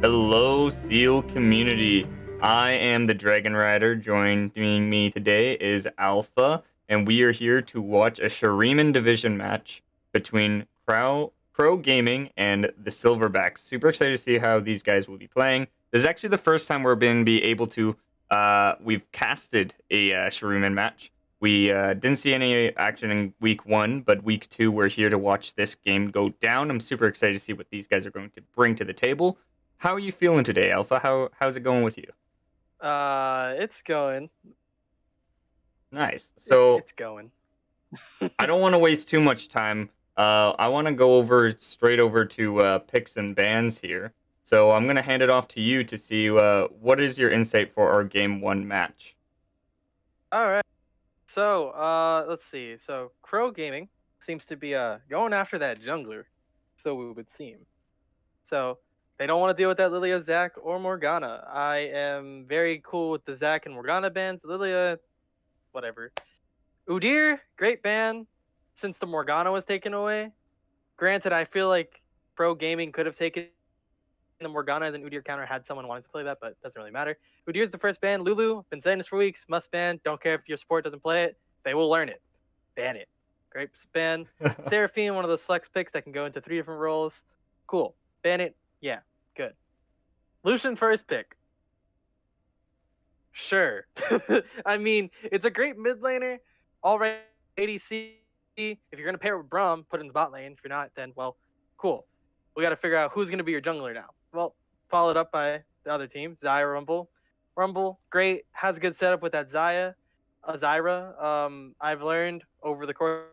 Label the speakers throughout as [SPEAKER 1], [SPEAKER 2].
[SPEAKER 1] Hello, SEAL community. I am the Dragon Rider. Joining me today is Alpha, and we are here to watch a Shuriman division match between Krow Gaming and the Silverbacks. Super excited to see how these guys will be playing. This is actually the first time we're going to be able to. We've casted a Shuriman match. We didn't see any action in week one, but week two, we're here to watch this game go down. I'm super excited to see what these guys are going to bring to the table. How are you feeling today, Alpha? How's it going with you?
[SPEAKER 2] It's going.
[SPEAKER 1] Nice.
[SPEAKER 2] It's
[SPEAKER 1] So
[SPEAKER 2] it's going.
[SPEAKER 1] I don't want to waste too much time. I want to go straight over to picks and bans here. So I'm gonna hand it off to you to see what is your insight for our game one match.
[SPEAKER 2] All right. So, let's see. So, Crow Gaming seems to be going after that jungler, so we would seem. So, they don't want to deal with that Lilia, Zac, or Morgana. I am very cool with the Zac and Morgana bans. Lilia, whatever. Udyr, great ban since the Morgana was taken away. Granted, I feel like Pro Gaming could have taken the Morgana as an Udyr counter had someone wanting to play that, but doesn't really matter. Udyr's the first ban. Lulu, been saying this for weeks, must ban. Don't care if your support doesn't play it. They will learn it. Ban it. Great ban. Seraphine, one of those flex picks that can go into 3 different roles. Cool. Ban it. Yeah, good. Lucian first pick. Sure. I mean, it's a great mid laner. All right, ADC. If you're going to pair it with Braum, put it in the bot lane. If you're not, then, well, cool. We got to figure out who's going to be your jungler now. Well, followed up by the other team, Zyra Rumble. Rumble, great, has a good setup with that Zyra. I've learned over the course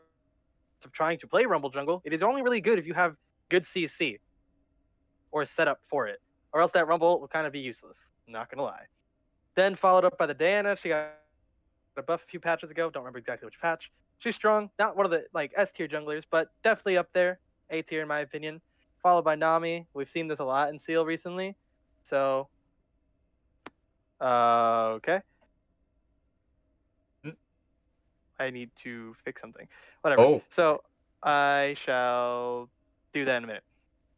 [SPEAKER 2] of trying to play Rumble jungle, it is only really good if you have good CC or setup for it, or else that Rumble will kind of be useless. Not gonna lie. Then followed up by the Diana. She got a buff a few patches ago. Don't remember exactly which patch. She's strong, not one of the like S tier junglers, but definitely up there, A tier in my opinion. Followed by Nami. We've seen this a lot in Seal recently, so okay. I need to fix something. Whatever.
[SPEAKER 1] Oh,
[SPEAKER 2] So I shall do that in a minute.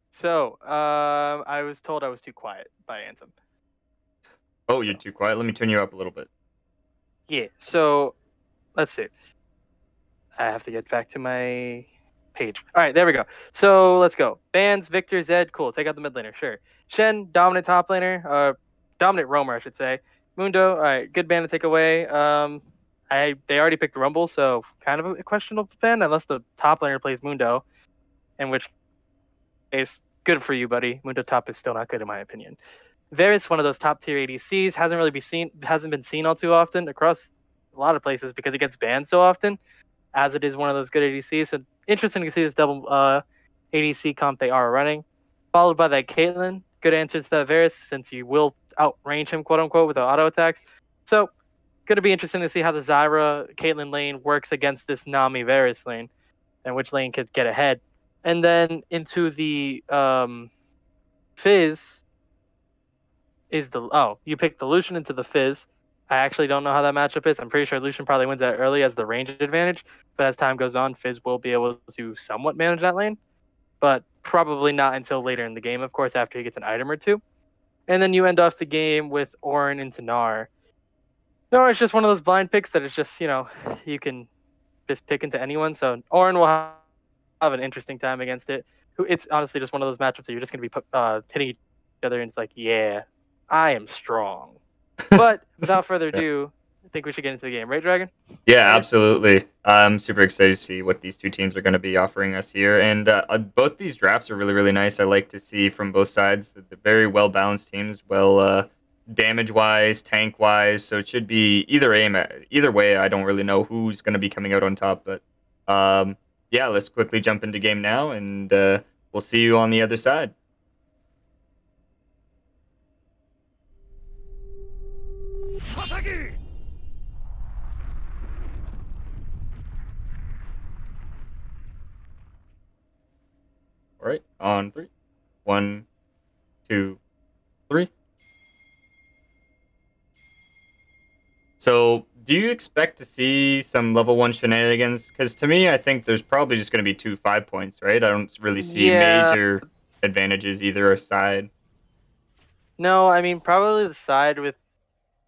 [SPEAKER 2] So I was told I was too quiet by Anthem.
[SPEAKER 1] oh, you're
[SPEAKER 2] So
[SPEAKER 1] too quiet. Let me turn you up a little bit.
[SPEAKER 2] yeah. So let's see. I have to get back to my page. All right, there we go. So let's go. Bans, Victor, Zed, cool. Take out the mid laner, sure. Shen, dominant top laner, dominant roamer, I should say. Mundo, all right, good ban to take away. They already picked Rumble, so kind of a questionable ban unless the top laner plays Mundo, in which case, good for you, buddy. Mundo top is still not good in my opinion. Varus, one of those top tier ADCs, hasn't been seen all too often across a lot of places because it gets banned so often, as it is one of those good ADCs. So interesting to see this double ADC comp they are running. Followed by that Caitlyn. Good answer to that Varus, since you will outrange him, quote unquote, with the auto attacks. So going to be interesting to see how the Zyra Caitlyn lane works against this Nami Varus lane, and which lane could get ahead. And then into the Fizz is you picked the Lucian into the Fizz. I actually don't know how that matchup is. I'm pretty sure Lucian probably wins that early as the range advantage, but as time goes on, Fizz will be able to somewhat manage that lane, but probably not until later in the game, of course, after he gets an item or two. And then you end off the game with Ornn into Gnar. Gnar is just one of those blind picks that is just, you can just pick into anyone. So Ornn will have an interesting time against it. It's honestly just one of those matchups that you're just going to be hitting each other, and it's like, yeah, I am strong. But without further
[SPEAKER 1] Yeah.
[SPEAKER 2] ado, I think we should get into the game, right, Dragon?
[SPEAKER 1] Yeah,
[SPEAKER 2] Dragon?
[SPEAKER 1] absolutely. I'm super excited to see what these two teams are going to be offering us here. And both these drafts are really, really nice. I like to see from both sides that they're very well balanced teams, damage wise, tank wise. So it should be either way. I don't really know who's going to be coming out on top, but yeah, let's quickly jump into game now, and we'll see you on the other side. All right, on three. One, two, three. So, do you expect to see some level one shenanigans? Because to me, I think there's probably just going to be 2 5 points, right? I don't really see
[SPEAKER 2] Yeah,
[SPEAKER 1] major advantages either side.
[SPEAKER 2] No, I mean probably the side with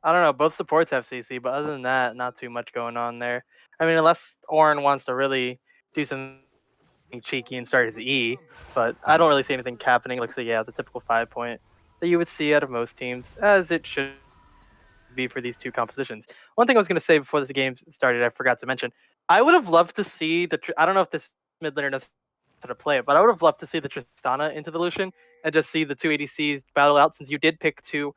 [SPEAKER 2] I don't know. Both supports have CC, but other than that, not too much going on there. I mean, unless Orin wants to really do something cheeky and start his E, but I don't
[SPEAKER 1] Mhm.
[SPEAKER 2] really see anything happening. Looks like yeah, the typical 5 point that you would see out of most teams, as it should be for these two compositions. One thing I was going to say before this game started, I forgot to mention. I would have loved to see I don't know if this mid laner knows how to play it, but I would have loved to see the Tristana into the Lucian and just see the two ADCs battle out since you did pick two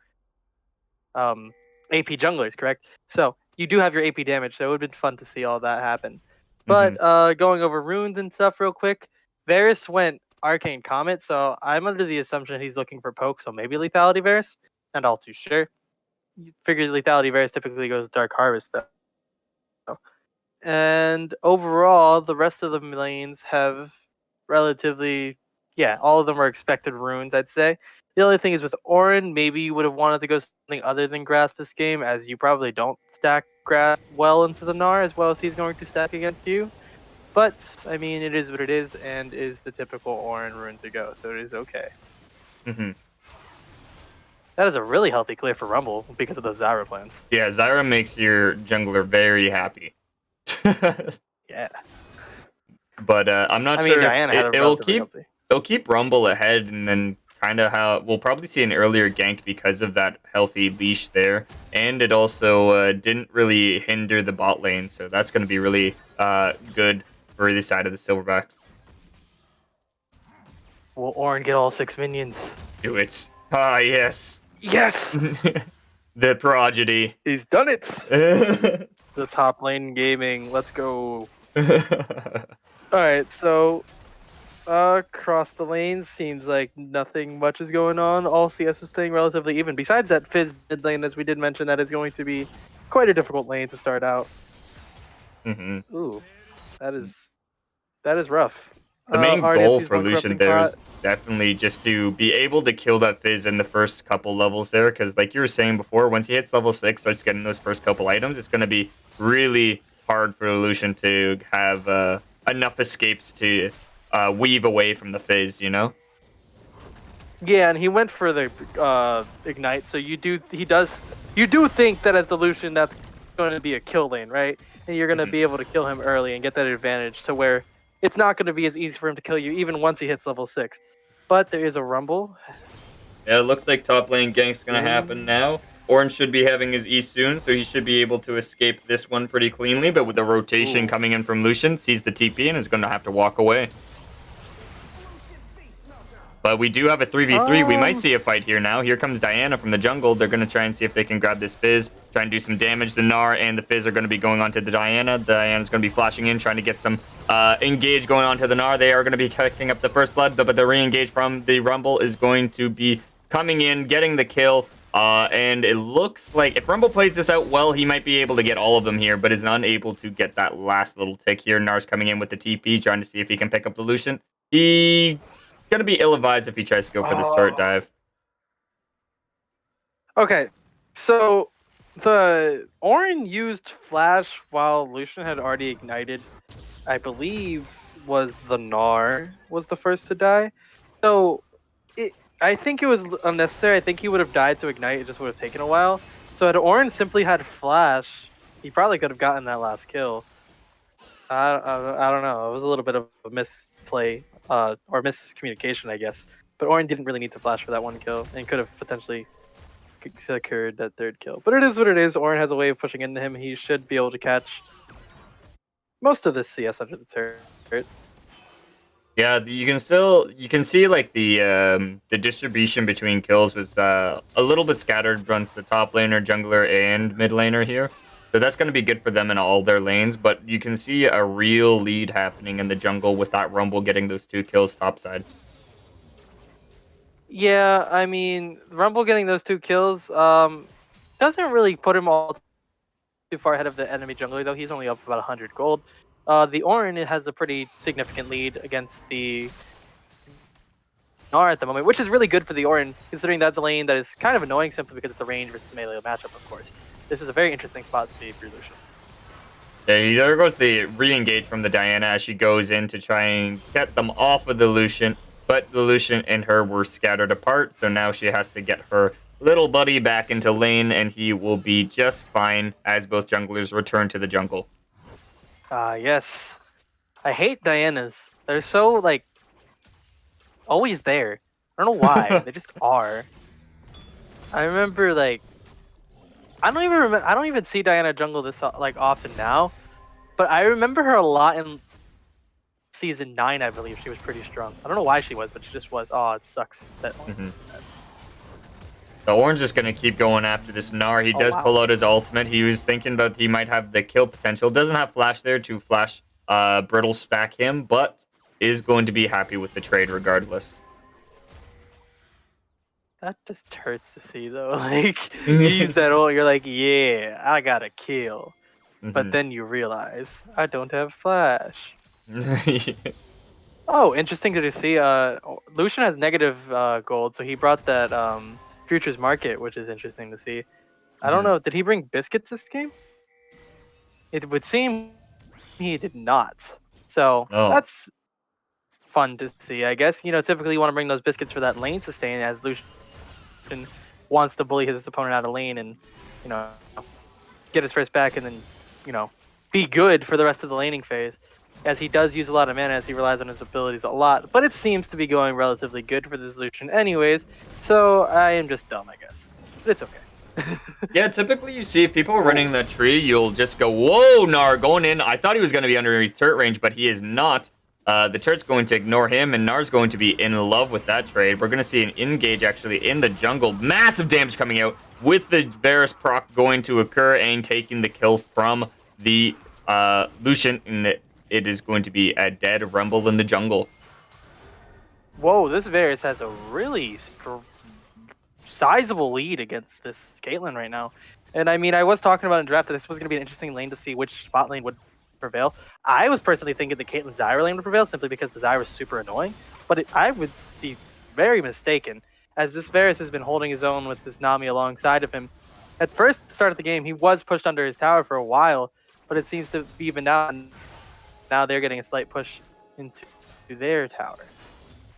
[SPEAKER 2] AP junglers, correct? So you do have your AP damage, so it would have been fun to see all that happen.
[SPEAKER 1] Mhm.
[SPEAKER 2] But going over runes and stuff real quick, Varus went Arcane Comet, so I'm under the assumption he's looking for poke, so maybe Lethality Varus. Not all too sure. You figure Lethality Varus typically goes Dark Harvest though. And overall, the rest of the lanes have relatively, yeah, all of them are expected runes, I'd say. The only thing is with Orin, maybe you would have wanted to go something other than Grasp this game, as you probably don't stack Grasp well into the Gnar as well as he's going to stack against you. But, I mean, it is what it is, and is the typical Orin rune to go, so it is okay.
[SPEAKER 1] Mhm.
[SPEAKER 2] That is a really healthy clear for Rumble because of those Zyra plans.
[SPEAKER 1] Yeah, Zyra makes your jungler very happy.
[SPEAKER 2] Yeah.
[SPEAKER 1] But I'm not
[SPEAKER 2] I mean,
[SPEAKER 1] sure if
[SPEAKER 2] Diana had a relatively healthy.
[SPEAKER 1] it'll keep Rumble ahead, and then kind of how we'll probably see an earlier gank because of that healthy leash there, and it also didn't really hinder the bot lane, so that's going to be really good for the side of the Silverbacks.
[SPEAKER 2] Will Orin get all 6 minions?
[SPEAKER 1] Do it. Ah, yes.
[SPEAKER 2] Yes!
[SPEAKER 1] The prodigy.
[SPEAKER 2] He's done it! The top lane gaming. Let's go. Alright, so across the lanes, seems like nothing much is going on. All CS is staying relatively even. Besides that Fizz mid lane, as we did mention, that is going to be quite a difficult lane to start out.
[SPEAKER 1] hmm
[SPEAKER 2] Ooh, that is rough.
[SPEAKER 1] The main
[SPEAKER 2] Already
[SPEAKER 1] goal
[SPEAKER 2] sees
[SPEAKER 1] for
[SPEAKER 2] one
[SPEAKER 1] Lucian
[SPEAKER 2] corrupting
[SPEAKER 1] there
[SPEAKER 2] pot.
[SPEAKER 1] is definitely just to be able to kill that Fizz in the first couple levels there, because like you were saying before, once he hits level 6, starts getting those first couple items, it's going to be really hard for Lucian to have enough escapes to weave away from the Fizz, you know?
[SPEAKER 2] Yeah, and he went for the ignite. So you do think that as the Lucian, that's going to be a kill lane, right? And you're going to
[SPEAKER 1] Mhm.
[SPEAKER 2] be able to kill him early and get that advantage to where it's not going to be as easy for him to kill you even once he hits level 6. But there is a rumble.
[SPEAKER 1] Yeah, it looks like top lane gank's going to happen
[SPEAKER 2] Ooh.
[SPEAKER 1] now. Orange should be having his E soon, so he should be able to escape this one pretty cleanly, but with the rotation
[SPEAKER 2] Ooh.
[SPEAKER 1] coming in from Lucian, sees the TP and is going to have to walk away. But we do have a 3v3. We might see a fight here now. Here comes Diana from the jungle. They're going to try and see if they can grab this Fizz, try and do some damage. The Gnar and the Fizz are going to be going on to the Diana. Diana's going to be flashing in, trying to get some engage going on to the Gnar. They are going to be picking up the first blood, but the re-engage from the Rumble is going to be coming in, getting the kill. And it looks like if Rumble plays this out well, he might be able to get all of them here, but is unable to get that last little tick here. Gnar's coming in with the TP, trying to see if he can pick up the Lucian. He gonna be ill-advised if he tries to go for this turret dive.
[SPEAKER 2] Okay, so the Orin used Flash while Lucian had already ignited. I believe was the Gnar was the first to die. So I think it was unnecessary. I think he would have died to ignite. It just would have taken a while. So had Orin simply had Flash, he probably could have gotten that last kill. I don't know. It was a little bit of a misplay or miscommunication, I guess. But Orin didn't really need to flash for that one kill and could have potentially secured that third kill. But it is what it is. Orin has a way of pushing into him. He should be able to catch most of this CS under the turret.
[SPEAKER 1] Yeah, you can see like the distribution between kills was a little bit scattered runs the top laner, jungler, and mid laner here. So that's going to be good for them in all their lanes, but you can see a real lead happening in the jungle with that Rumble getting those 2 kills topside.
[SPEAKER 2] Yeah, I mean, Rumble getting those 2 kills doesn't really put him all too far ahead of the enemy jungler, though. He's only up about 100 gold. The Orin has a pretty significant lead against the Gnar at the moment, which is really good for the Orin, considering that's a lane that is kind of annoying simply because it's a range versus melee matchup, of course. This is a very interesting spot to be for Lucian.
[SPEAKER 1] Yeah, there goes the re-engage from the Diana as she goes in to try and get them off of the Lucian. But the Lucian and her were scattered apart, so now she has to get her little buddy back into lane, and he will be just fine as both junglers return to the jungle.
[SPEAKER 2] Yes. I hate Dianas. They're so, like, always there. I don't know why. They just are. I remember, like, I don't even remember. I don't even see Diana jungle this like often now, but I remember her a lot in season 9. I believe she was pretty strong. I don't know why she was, but she just was. Oh, it sucks. That.
[SPEAKER 1] Mhm. The Orange is going to keep going after this Gnar. He
[SPEAKER 2] Oh
[SPEAKER 1] does
[SPEAKER 2] wow.
[SPEAKER 1] pull out his ultimate. He was thinking about he might have the kill potential. Doesn't have flash there to flash brittle stack him, but is going to be happy with the trade regardless.
[SPEAKER 2] That just hurts to see though. Like you use that ult, you're like, yeah, I got a kill, but then you realize I don't have flash. Oh, interesting to see. Lucian has negative gold, so he brought that futures market, which is interesting to see. I don't know. Did he bring biscuits this game? It would seem he did not. So
[SPEAKER 1] Oh.
[SPEAKER 2] that's fun to see, I guess. You know, typically you want to bring those biscuits for that lane sustain, as Lucian wants to bully his opponent out of lane and, you know, get his first back and then, you know, be good for the rest of the laning phase. As he does use a lot of mana, as he relies on his abilities a lot. But it seems to be going relatively good for this Lucian anyways. So I am just dumb, I guess. But it's okay.
[SPEAKER 1] Yeah, typically you see if people are running the tree, you'll just go, whoa, Gnar, going in. I thought he was going to be under turret range, but he is not. The turret's going to ignore him, and Gnar's going to be in love with that trade. We're going to see an engage, actually, in the jungle. Massive damage coming out with the Varus proc going to occur and taking the kill from the Lucian. And it is going to be a dead Rumble in the jungle.
[SPEAKER 2] Whoa, this Varus has a really sizable lead against this Caitlyn right now. And I mean, I was talking about in draft that this was going to be an interesting lane to see which spot lane would prevail. I was personally thinking the Caitlyn Zyra lane would prevail simply because the Zyra is super annoying. But I would be very mistaken, as this Varus has been holding his own with this Nami alongside of him. At first, at the start of the game, he was pushed under his tower for a while, but it seems to be even out. Now they're getting a slight push into their tower.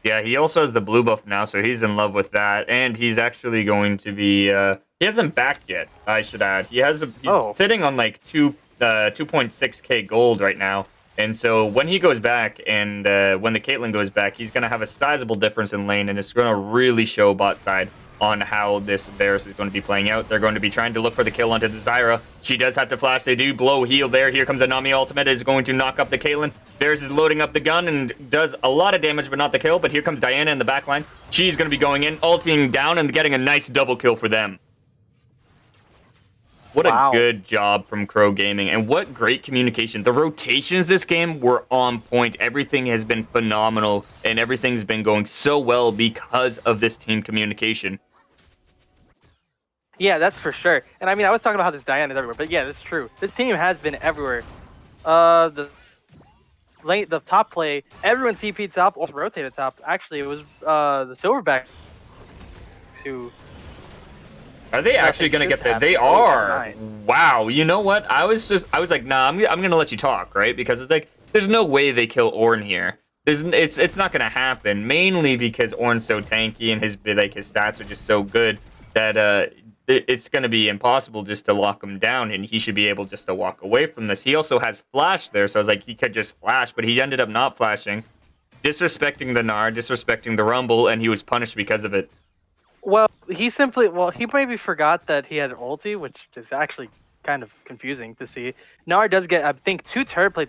[SPEAKER 1] Yeah, he also has the blue buff now, so he's in love with that. And he's actually going to be... he hasn't backed yet, I should add. He's sitting on like 2.6k gold right now. And so when he goes back and when the Caitlyn goes back, he's going to have a sizable difference in lane. And it's going to really show bot side on how this Varus is going to be playing out. They're going to be trying to look for the kill onto the Zyra. She does have to flash. They do blow heal there. Here comes a Nami ultimate. Is going to knock up the Caitlyn. Varus is loading up the gun and does a lot of damage, but not the kill. But here comes Diana in the backline. She's going to be going in, ulting down, and getting a nice double kill for them. What a good job from Krow Gaming, and what great communication. The rotations this game were on point. Everything has been phenomenal, and everything's been going so well because of this team communication.
[SPEAKER 2] Yeah, that's for sure. And I mean, I was talking about how this Diana is everywhere, but yeah, that's true. This team has been everywhere. The top play, everyone CP'd top, also rotated top. Actually, it was the Silverbacks who...
[SPEAKER 1] Are they actually going to get that? They are. Wow. You know what? I was like, nah, I'm going to let you talk, right? Because it's like, there's no way they kill Ornn here. It's not going to happen, mainly because Ornn's so tanky and his stats are just so good that it's going to be impossible just to lock him down, and he should be able just to walk away from this. He also has flash there, so I was like, he could just flash, but he ended up not flashing, disrespecting the Gnar, disrespecting the Rumble, and he was punished because of it.
[SPEAKER 2] Well, he maybe forgot that he had ulti, which is actually kind of confusing to see. Gnar does get, I think, 2 turret plate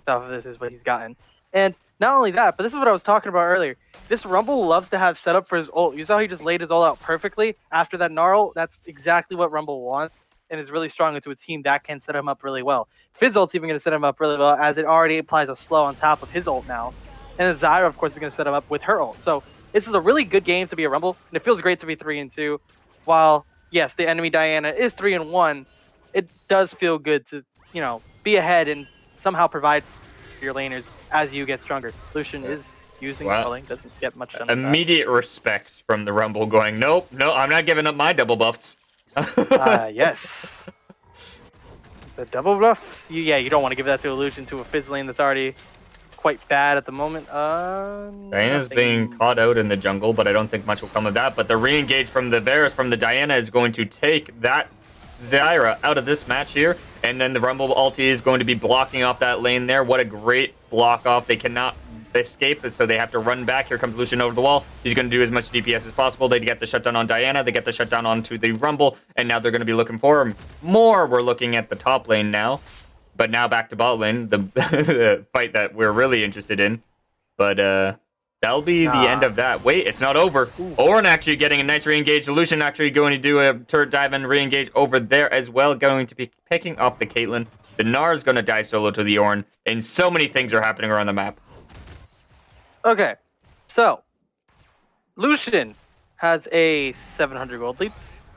[SPEAKER 2] stuff of this is what he's gotten. And not only that, but this is what I was talking about earlier. This Rumble loves to have setup for his ult. You saw he just laid his ult out perfectly after that Gnar ult. That's exactly what Rumble wants and is really strong into a team that can set him up really well. Fizz ult's even going to set him up really well, as it already applies a slow on top of his ult now. And then Zyra, of course, is going to set him up with her ult. So this is a really good game to be a Rumble, and it feels great to be 3-2. While, yes, the enemy Diana is 3-1, it does feel good to, you know, be ahead and somehow provide for your laners as you get stronger. Lucian is using spelling, doesn't get much done.
[SPEAKER 1] Immediate respect from the Rumble going, nope, no, I'm not giving up my double buffs.
[SPEAKER 2] Yes. The double buffs? Yeah, you don't want to give that to a Lucian, to a Fizz lane that's already quite bad at the moment.
[SPEAKER 1] Diana's being caught out in the jungle, but I don't think much will come of that. But the re-engage from the Varus from the Diana is going to take that Zyra out of this match here. And then the Rumble ulti is going to be blocking off that lane there. What a great block off. They cannot escape this, so they have to run back. Here comes Lucian over the wall. He's going to do as much DPS as possible. They get the shutdown on Diana. They get the shutdown onto the Rumble. And now they're going to be looking for more. We're looking at the top lane now. But now back to bot lane, the fight that we're really interested in. But that'll be the end of that. Wait, it's not over. Ornn actually getting a nice re-engage. Lucian actually going to do a turret dive and re-engage over there as well. Going to be picking off the Caitlyn. The Gnar is going to die solo to the Ornn. And so many things are happening around the map.
[SPEAKER 2] Okay, so Lucian has a 700 gold lead,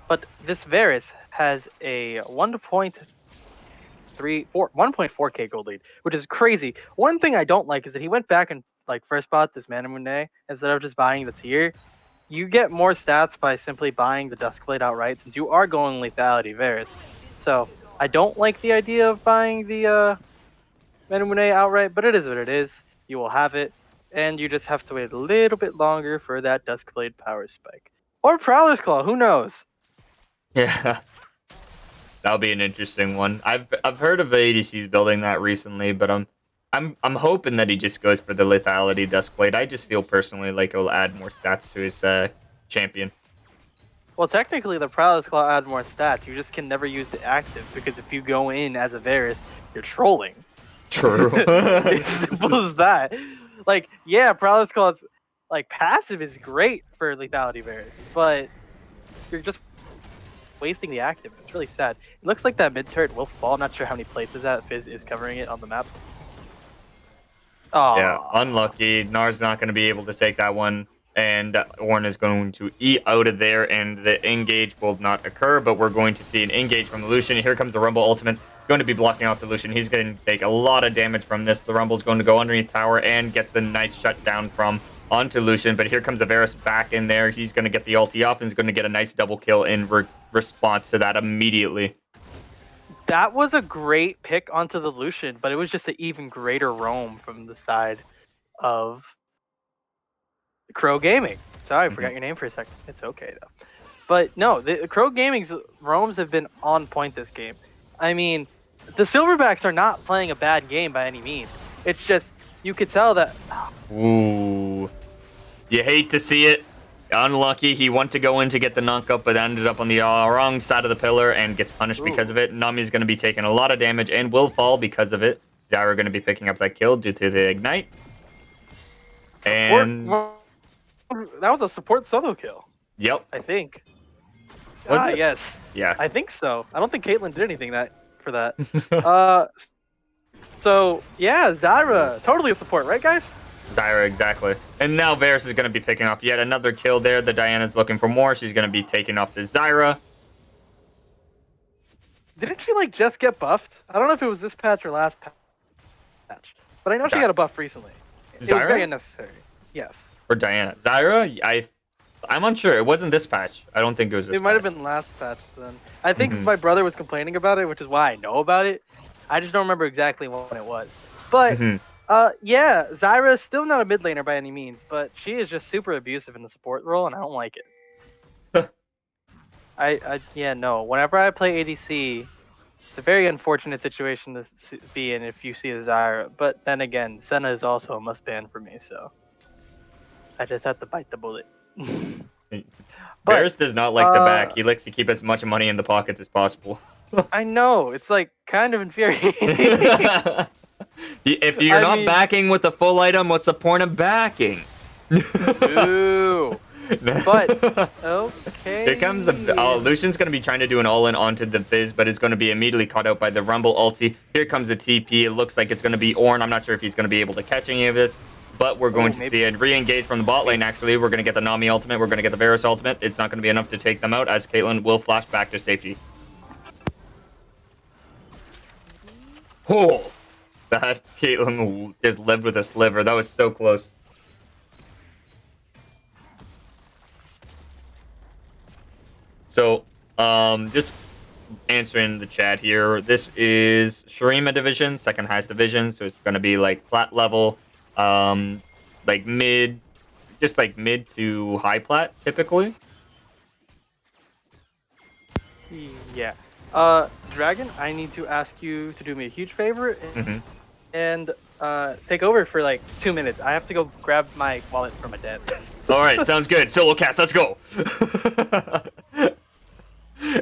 [SPEAKER 2] but this Varus has a 1.4k gold lead, which is crazy. One thing I don't like is that he went back and like first bought this Mana Moon instead of just buying the tier. You get more stats by simply buying the Duskblade outright, since you are going lethality Varus. So I don't like the idea of buying the Mana Moon outright, but it is what it is. You will have it. And you just have to wait a little bit longer for that Duskblade power spike. Or Prowler's Claw, who knows?
[SPEAKER 1] Yeah. That'll be an interesting one. I've heard of the ADCs building that recently, but I'm hoping that he just goes for the lethality Duskblade. I just feel personally like it'll add more stats to his champion.
[SPEAKER 2] Well, technically the Prowler's Claw adds more stats. You just can never use the active, because if you go in as a Varus, you're trolling.
[SPEAKER 1] True.
[SPEAKER 2] It's simple as that. Like, yeah, Prowler's Claw's like passive is great for lethality Varus, but you're just wasting the active. It's really sad. It looks like that mid turret will fall. I'm not sure how many places that Fizz is covering it on the map. Oh
[SPEAKER 1] yeah, unlucky. Gnar's not going to be able to take that one, and Ornn is going to eat out of there, and the engage will not occur, but we're going to see an engage from the Lucian. Here comes the Rumble ultimate. Going to be blocking off the Lucian. He's going to take a lot of damage from this. The Rumble's going to go underneath tower and gets the nice shutdown from onto Lucian. But here comes the Varus back in there. He's going to get the ulti off and is going to get a nice double kill in response to that immediately.
[SPEAKER 2] That was a great pick onto the Lucian, but it was just an even greater roam from the side of Krow Gaming. Sorry, I forgot your name for a second. It's okay, though. But no, the Krow Gaming's roams have been on point this game. I mean, the Silverbacks are not playing a bad game by any means. It's just, you could tell that...
[SPEAKER 1] Ooh. You hate to see it. Unlucky. He wanted to go in to get the knock up, but ended up on the wrong side of the pillar and gets punished because of it. Nami's going to be taking a lot of damage and will fall because of it. Zyra going to be picking up that kill due to the ignite. And...
[SPEAKER 2] that was a support solo kill.
[SPEAKER 1] Yep.
[SPEAKER 2] I think.
[SPEAKER 1] Was it?
[SPEAKER 2] Yes.
[SPEAKER 1] Yeah.
[SPEAKER 2] I think so. I don't think Caitlyn did anything for that. So, yeah, Zyra. Totally a support, right, guys?
[SPEAKER 1] Zyra, exactly. And now Varus is going to be picking off yet another kill there. The Diana's looking for more. She's going to be taking off the Zyra.
[SPEAKER 2] Didn't she, like, just get buffed? I don't know if it was this patch or last patch. But I know she got a buff recently. It was very unnecessary. Yes.
[SPEAKER 1] Or Diana. Zyra, I'm unsure. It wasn't this patch. I don't think it was this patch.
[SPEAKER 2] It might have been last patch then. I think my brother was complaining about it, which is why I know about it. I just don't remember exactly when it was. But, yeah, Zyra is still not a mid laner by any means, but she is just super abusive in the support role, and I don't like it. Yeah, no. Whenever I play ADC, it's a very unfortunate situation to be in if you see a Zyra. But then again, Senna is also a must-ban for me, so I just have to bite the bullet.
[SPEAKER 1] Varus does not like the back. He likes to keep as much money in the pockets as possible.
[SPEAKER 2] I know. It's like kind of infuriating.
[SPEAKER 1] If you're not backing with the full item, what's the point of backing?
[SPEAKER 2] Ooh. But okay.
[SPEAKER 1] Here comes the Lucian's going to be trying to do an all-in onto the Fizz, but is going to be immediately caught out by the Rumble ulti. Here comes the TP. It looks like it's going to be Ornn. I'm not sure if he's going to be able to catch any of this. But we're going to see it re-engage from the bot lane, actually. We're going to get the Nami ultimate. We're going to get the Varus ultimate. It's not going to be enough to take them out, as Caitlyn will flash back to safety. Oh! That Caitlyn just lived with a sliver. That was so close. So, just answering the chat here. This is Shuriman division, second highest division. So it's going to be like plat level. like mid, just like mid to high plat typically.
[SPEAKER 2] Yeah. Dragon, I need to ask you to do me a huge favor
[SPEAKER 1] Hmm.
[SPEAKER 2] and take over for like 2 minutes. I have to go grab my wallet from my dad.
[SPEAKER 1] All right, sounds good. Solo cast, let's go.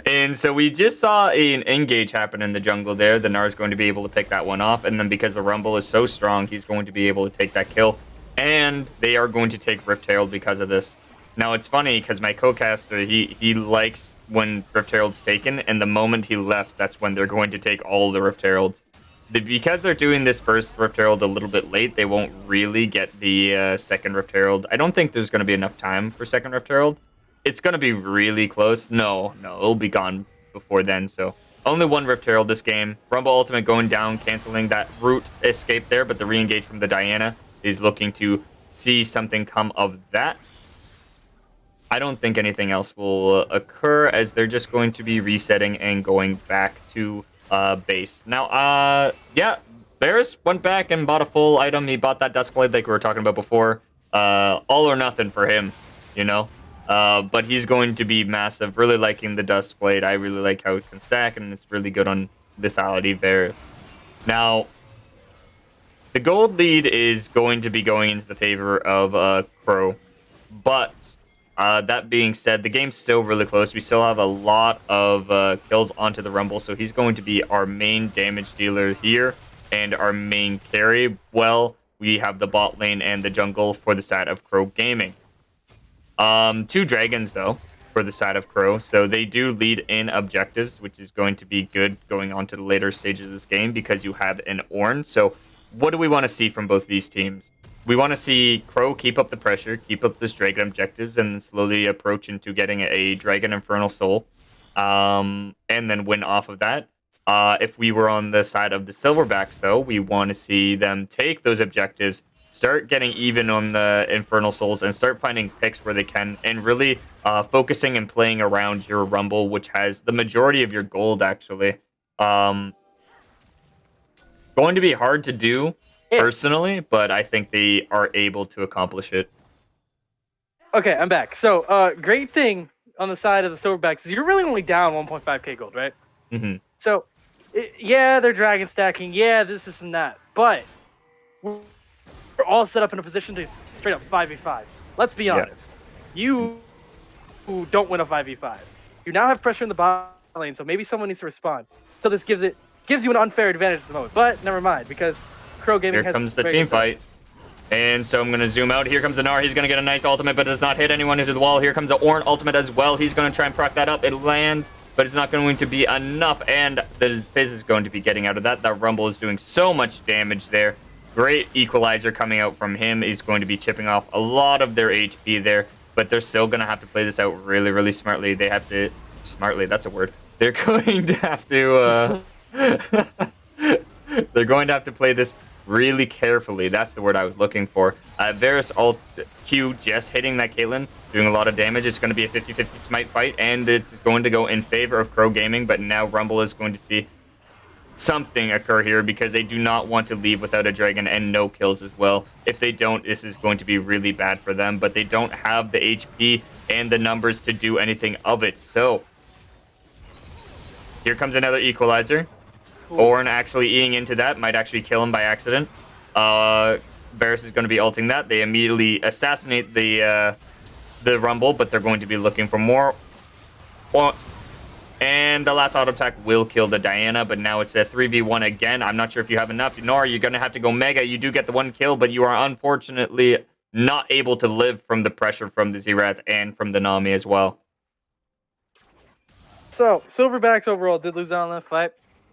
[SPEAKER 1] And so we just saw an engage happen in the jungle there. The Gnar is going to be able to pick that one off. And then because the Rumble is so strong, he's going to be able to take that kill. And they are going to take Rift Herald because of this. Now, it's funny because my co-caster, he likes when Rift Herald's taken. And the moment he left, that's when they're going to take all the Rift Heralds. Because they're doing this first Rift Herald a little bit late, they won't really get the second Rift Herald. I don't think there's going to be enough time for second Rift Herald. It's going to be really close. No, it'll be gone before then. So only one Rift Herald this game. Rumble Ultimate going down, canceling that route escape there, but the re-engage from the Diana is looking to see something come of that. I don't think anything else will occur as they're just going to be resetting and going back to base. Now, yeah, Varus went back and bought a full item. He bought that Duskblade like we were talking about before. All or nothing for him, you know? But he's going to be massive. Really liking the Duskblade. I really like how it can stack, and it's really good on Lethality Varus. Now, the gold lead is going to be going into the favor of Krow. But that being said, the game's still really close. We still have a lot of kills onto the Rumble, so he's going to be our main damage dealer here and our main carry. Well, we have the bot lane and the jungle for the side of Krow Gaming. 2 dragons, though, for the side of Krow. So they do lead in objectives, which is going to be good going on to the later stages of this game because you have an Ornn. So what do we want to see from both these teams? We want to see Krow keep up the pressure, keep up this dragon objectives, and slowly approach into getting a Dragon Infernal Soul, and then win off of that. If we were on the side of the Silverbacks, though, we want to see them take those objectives, start getting even on the Infernal Souls, and start finding picks where they can, and really focusing and playing around your Rumble, which has the majority of your gold, actually. Going to be hard to do, personally, but I think they are able to accomplish it.
[SPEAKER 2] Okay, I'm back. So, great thing on the side of the Silverbacks is you're really only down 1.5k gold, right?
[SPEAKER 1] Mm-hmm.
[SPEAKER 2] So, yeah, they're dragon stacking. Yeah, this and that. But we're all set up in a position to straight up 5v5. Let's be honest. You who don't win a 5v5, you now have pressure in the bot lane, so maybe someone needs to respond. So this gives you an unfair advantage at the moment. But never mind, because Krow Gaming
[SPEAKER 1] Here comes the team fight. And so I'm going to zoom out. Here comes the Gnar. He's going to get a nice ultimate, but does not hit anyone into the wall. Here comes the Ornn ultimate as well. He's going to try and proc that up. It lands, but it's not going to be enough. And the Fizz is going to be getting out of that. That Rumble is doing so much damage there. Great equalizer coming out from him. He's going to be chipping off a lot of their HP there, but they're still going to have to play this out really, really smartly. They have to... Smartly, that's a word. They're going to have to... they're going to have to play this really carefully. That's the word I was looking for. Varus ult Q just hitting that Caitlyn, doing a lot of damage. It's going to be a 50-50 smite fight, and it's going to go in favor of Krow Gaming, but now Rumble is going to see something occur here because they do not want to leave without a dragon and no kills as well. If they don't, this is going to be really bad for them, but they don't have the HP and the numbers to do anything of it. So here comes another equalizer. Ornn actually eating into that might actually kill him by accident. Varus is going to be ulting that. They immediately assassinate the Rumble, but they're going to be looking for more. And the last auto attack will kill the Diana, but now it's a 3v1 again. I'm not sure if you have enough, nor you're going to have to go Mega. You do get the 1 kill, but you are unfortunately not able to live from the pressure from the Xerath and from the Nami as well.
[SPEAKER 2] So, Silverbacks overall did lose out on that fight.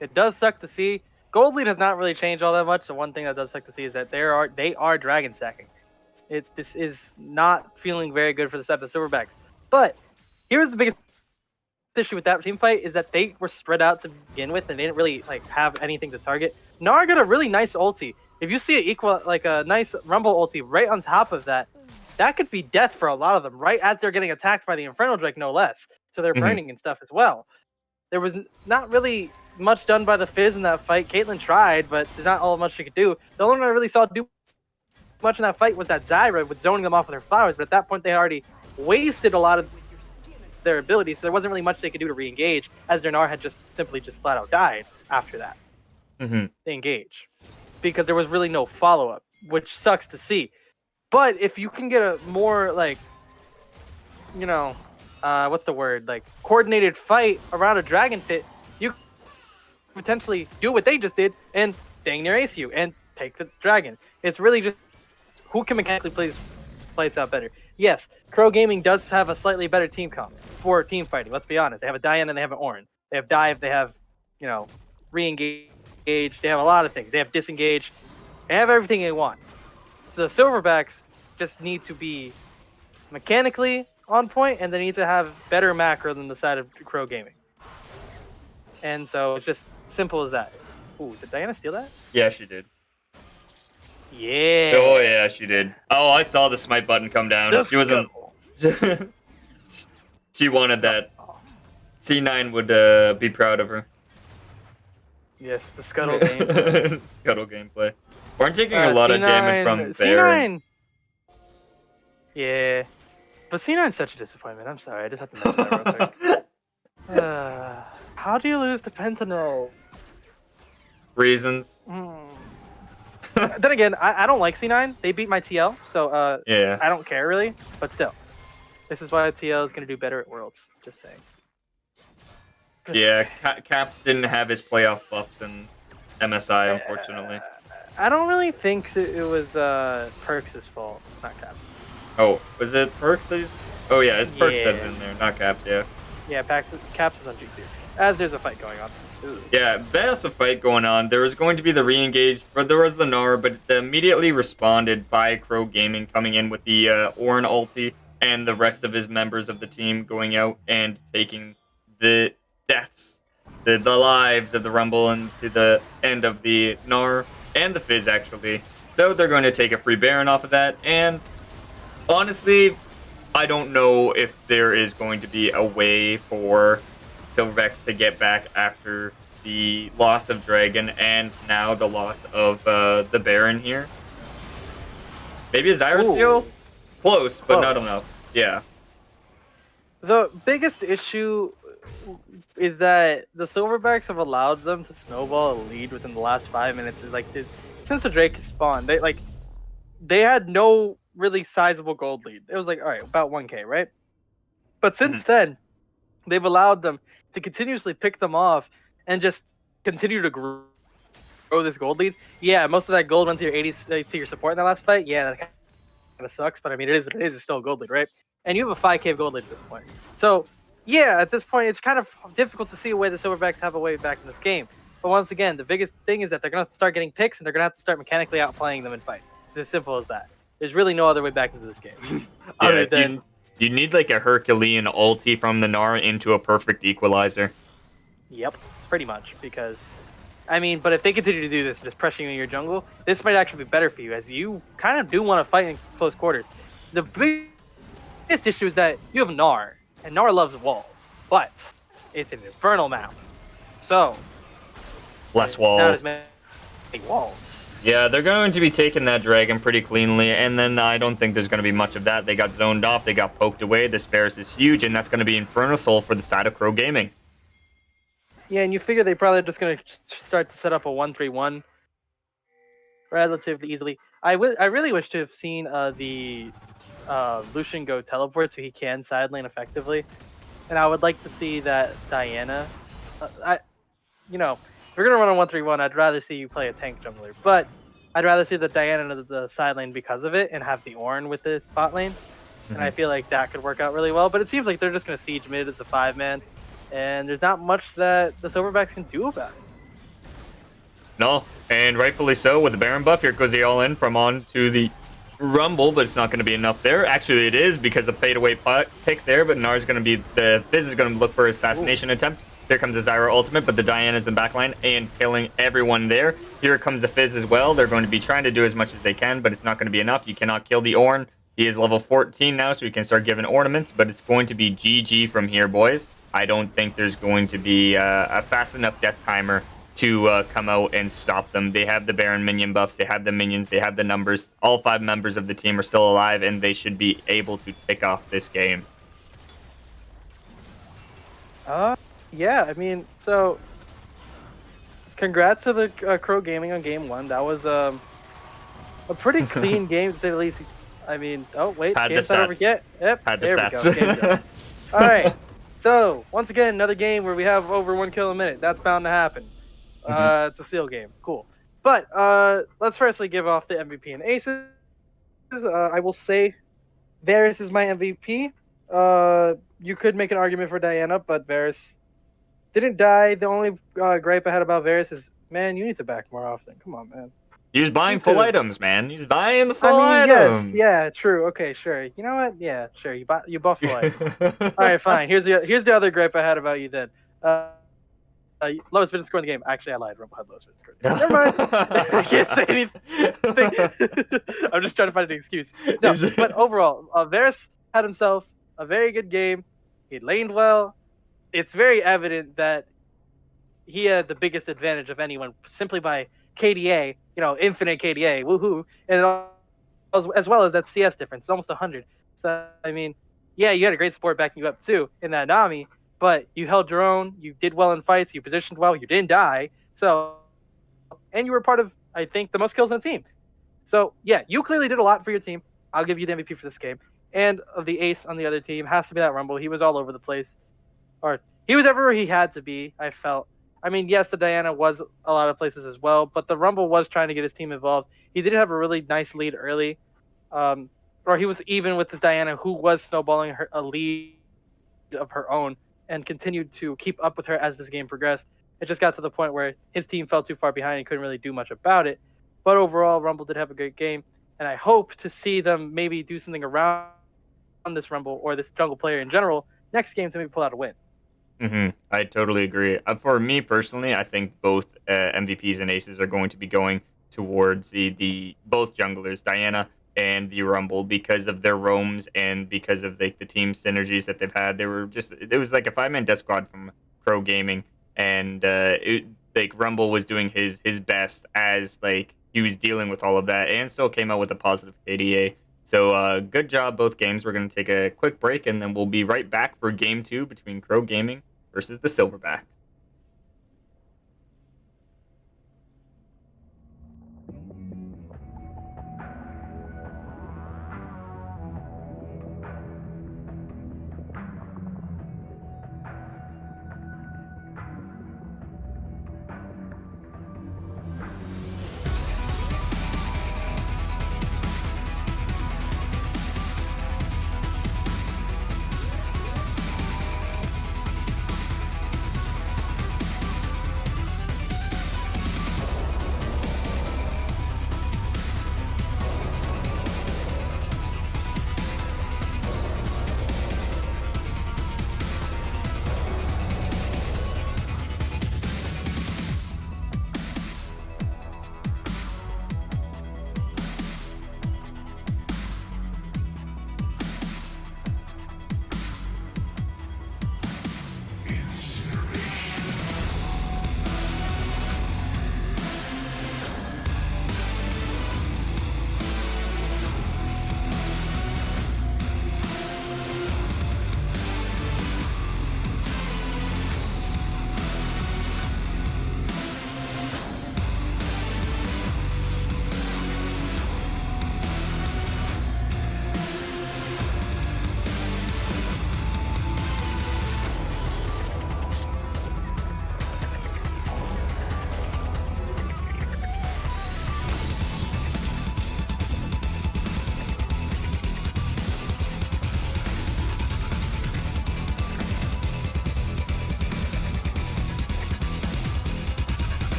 [SPEAKER 2] It does suck to see. Gold lead has not really changed all that much. The one thing that does suck to see is that they are dragon stacking. This is not feeling very good for the side of the Silverbacks. But here's the biggest issue with that team fight is that they were spread out to begin with and they didn't really have anything to target. Gnar got a really nice ulti. If you see a nice Rumble ulti right on top of that, that could be death for a lot of them, right as they're getting attacked by the Infernal Drake, no less. So they're burning and stuff as well. There was not really much done by the Fizz in that fight. Caitlyn tried, but there's not all much she could do. The only one I really saw do much in that fight was that Zyra was zoning them off with her flowers, but at that point they had already wasted a lot of their abilities, so there wasn't really much they could do to re-engage, as their Gnar had just simply flat out died after that. They engage. Because there was really no follow-up, which sucks to see. But if you can get a more, like, you know, what's the word? Like, coordinated fight around a dragon pit, you potentially do what they just did and dang near ace you and take the dragon. It's really just who can mechanically play it out better. Yes, Krow Gaming does have a slightly better team comp for team fighting. Let's be honest. They have a Diana and they have an Ornn. They have dive. They have, you know, re-engage. They have a lot of things. They have disengage. They have everything they want. So the Silverbacks just need to be mechanically on point, and they need to have better macro than the side of Krow Gaming. And so it's just simple as that. Ooh, did Diana steal that?
[SPEAKER 1] Yeah, she did.
[SPEAKER 2] Yeah.
[SPEAKER 1] Oh yeah, she did. Oh, I saw the smite button come down. She wasn't. She wanted that. C9 would be proud of her.
[SPEAKER 2] Yes, the scuttle gameplay.
[SPEAKER 1] Scuttle gameplay. We're taking a lot of damage from Baron.
[SPEAKER 2] C9. Yeah, but C9's such a disappointment. I'm sorry, I just have to mention that real quick. How do you lose to Pentanol?
[SPEAKER 1] Reasons.
[SPEAKER 2] Then again, I don't like C9. They beat my TL, so
[SPEAKER 1] yeah,
[SPEAKER 2] I don't care really. But still, this is why TL is gonna do better at Worlds. Just saying.
[SPEAKER 1] Yeah, Caps didn't have his playoff buffs in MSI, unfortunately.
[SPEAKER 2] I don't really think it was Perks' fault, not Caps.
[SPEAKER 1] Oh, was it Perks? Oh yeah, it's Perks that's in there, not Caps. Yeah.
[SPEAKER 2] Yeah, Caps is on G2. As there's a fight going on. Ooh.
[SPEAKER 1] Yeah, there's a fight going on. There was going to be the re-engage, but there was the Gnar, but immediately responded by Krow Gaming coming in with the Ornn ulti and the rest of his members of the team going out and taking the deaths, the lives of the Rumble and to the end of the Gnar and the Fizz actually. So they're going to take a free Baron off of that, and honestly, I don't know if there is going to be a way for Silverbacks to get back after the loss of Dragon and now the loss of the Baron here. Maybe a Zyra steal? Close, but not enough. Yeah.
[SPEAKER 2] The biggest issue is that the Silverbacks have allowed them to snowball a lead within the last 5 minutes. Like since the Drake spawned, they had no really sizable gold lead. It was like, all right, about 1K, right? But since then, they've allowed them to continuously pick them off and just continue to grow this gold lead. Yeah, most of that gold went to your 80 to your support in that last fight. Yeah, that kind of sucks, but I mean, it is what it is. It's still a gold lead, right? And you have a 5K gold lead at this point. So, yeah, at this point, it's kind of difficult to see a way the Silverbacks have a way back in this game. But once again, the biggest thing is that they're going to have to start getting picks, and they're going to have to start mechanically outplaying them in fights. It's as simple as that. There's really no other way back into this game. Other than...
[SPEAKER 1] You need like a Herculean ulti from the Gnar into a perfect equalizer.
[SPEAKER 2] Yep, pretty much. Because, I mean, but if they continue to do this and just pressure you in your jungle, this might actually be better for you, as you kind of do want to fight in close quarters. The biggest issue is that you have Gnar, and Gnar loves walls, but it's an infernal map. So,
[SPEAKER 1] less walls.
[SPEAKER 2] Not as many walls.
[SPEAKER 1] Yeah, they're going to be taking that dragon pretty cleanly, and then I don't think there's going to be much of that. They got zoned off, they got poked away, the Sparrows is huge, and that's going to be Infernal Soul for the side of Krow Gaming.
[SPEAKER 2] Yeah, and you figure they're probably just going to start to set up a 1-3-1 relatively easily. I really wish to have seen the Lucian go teleport so he can side lane effectively, and I would like to see that Diana... if we're going to run a 1-3-1, I'd rather see you play a tank jungler. But I'd rather see the Diana in the side lane because of it and have the Ornn with the bot lane. And I feel like that could work out really well. But it seems like they're just going to siege mid as a 5-man. And there's not much that the Silverbacks can do about it.
[SPEAKER 1] No, and rightfully so with the Baron buff. Here goes the all-in from on to the Rumble, but it's not going to be enough there. Actually, it is because the fade-away pick there, but Gnar's going to be... The Fizz is going to look for assassination attempt. Here comes the Zyra ultimate, but the Diana's in backline and killing everyone there. Here comes the Fizz as well. They're going to be trying to do as much as they can, but it's not going to be enough. You cannot kill the Ornn. He is level 14 now, so he can start giving ornaments, but it's going to be GG from here, boys. I don't think there's going to be a fast enough death timer to come out and stop them. They have the Baron minion buffs, they have the minions, they have the numbers. All 5 members of the team are still alive, and they should be able to pick off this game.
[SPEAKER 2] Yeah, I mean, so congrats to the Krow Gaming on game 1. That was a pretty clean game to say the least. I mean, oh wait,
[SPEAKER 1] Had
[SPEAKER 2] game's
[SPEAKER 1] the
[SPEAKER 2] not over
[SPEAKER 1] stats.
[SPEAKER 2] yet. Yep,
[SPEAKER 1] Had the
[SPEAKER 2] there
[SPEAKER 1] stats.
[SPEAKER 2] we go. Game's done. All right, so once again, another game where we have over 1 kill a minute. That's bound to happen. It's a seal game. Cool. But let's firstly give off the MVP and aces. I will say Varus is my MVP. You could make an argument for Diana, but Varus didn't die. The only gripe I had about Varus is, man, you need to back more often. Come on, man.
[SPEAKER 1] He was buying full items, man. He's buying the full
[SPEAKER 2] I mean,
[SPEAKER 1] items.
[SPEAKER 2] yes, yeah, true. Okay, sure. You know what? Yeah, sure. You buff full items. All right, fine. Here's the other gripe I had about you then. Lowest finish score in the game. Actually, I lied. Rumble had lowest finish score. Never mind. I can't say anything. I'm just trying to find an excuse. No, but overall, Varus had himself a very good game. He laned well. It's very evident that he had the biggest advantage of anyone simply by KDA, infinite KDA, woohoo, and as well as that CS difference, almost 100. So, I mean, yeah, you had a great support backing you up too in that Nami, but you held your own, you did well in fights, you positioned well, you didn't die, and you were part of, I think, the most kills in the team. So, yeah, you clearly did a lot for your team. I'll give you the MVP for this game. And of the ace on the other team has to be that Rumble. He was all over the place. Or he was everywhere he had to be, I felt. I mean, yes, the Diana was a lot of places as well, but the Rumble was trying to get his team involved. He did have a really nice lead early. Or he was even with this Diana, who was snowballing a lead of her own and continued to keep up with her as this game progressed. It just got to the point where his team fell too far behind and couldn't really do much about it. But overall, Rumble did have a great game, and I hope to see them maybe do something around this Rumble or this jungle player in general next game to maybe pull out a win.
[SPEAKER 1] I totally agree. For me personally, I think both MVPs and aces are going to be going towards the both junglers, Diana and the Rumble, because of their roams and because of the team synergies that they've had. There was like a 5-man death squad from Krow Gaming, and Rumble was doing his best as he was dealing with all of that, and still came out with a positive KDA. So good job, both games. We're going to take a quick break, and then we'll be right back for game 2 between Krow Gaming versus the Silverbacks.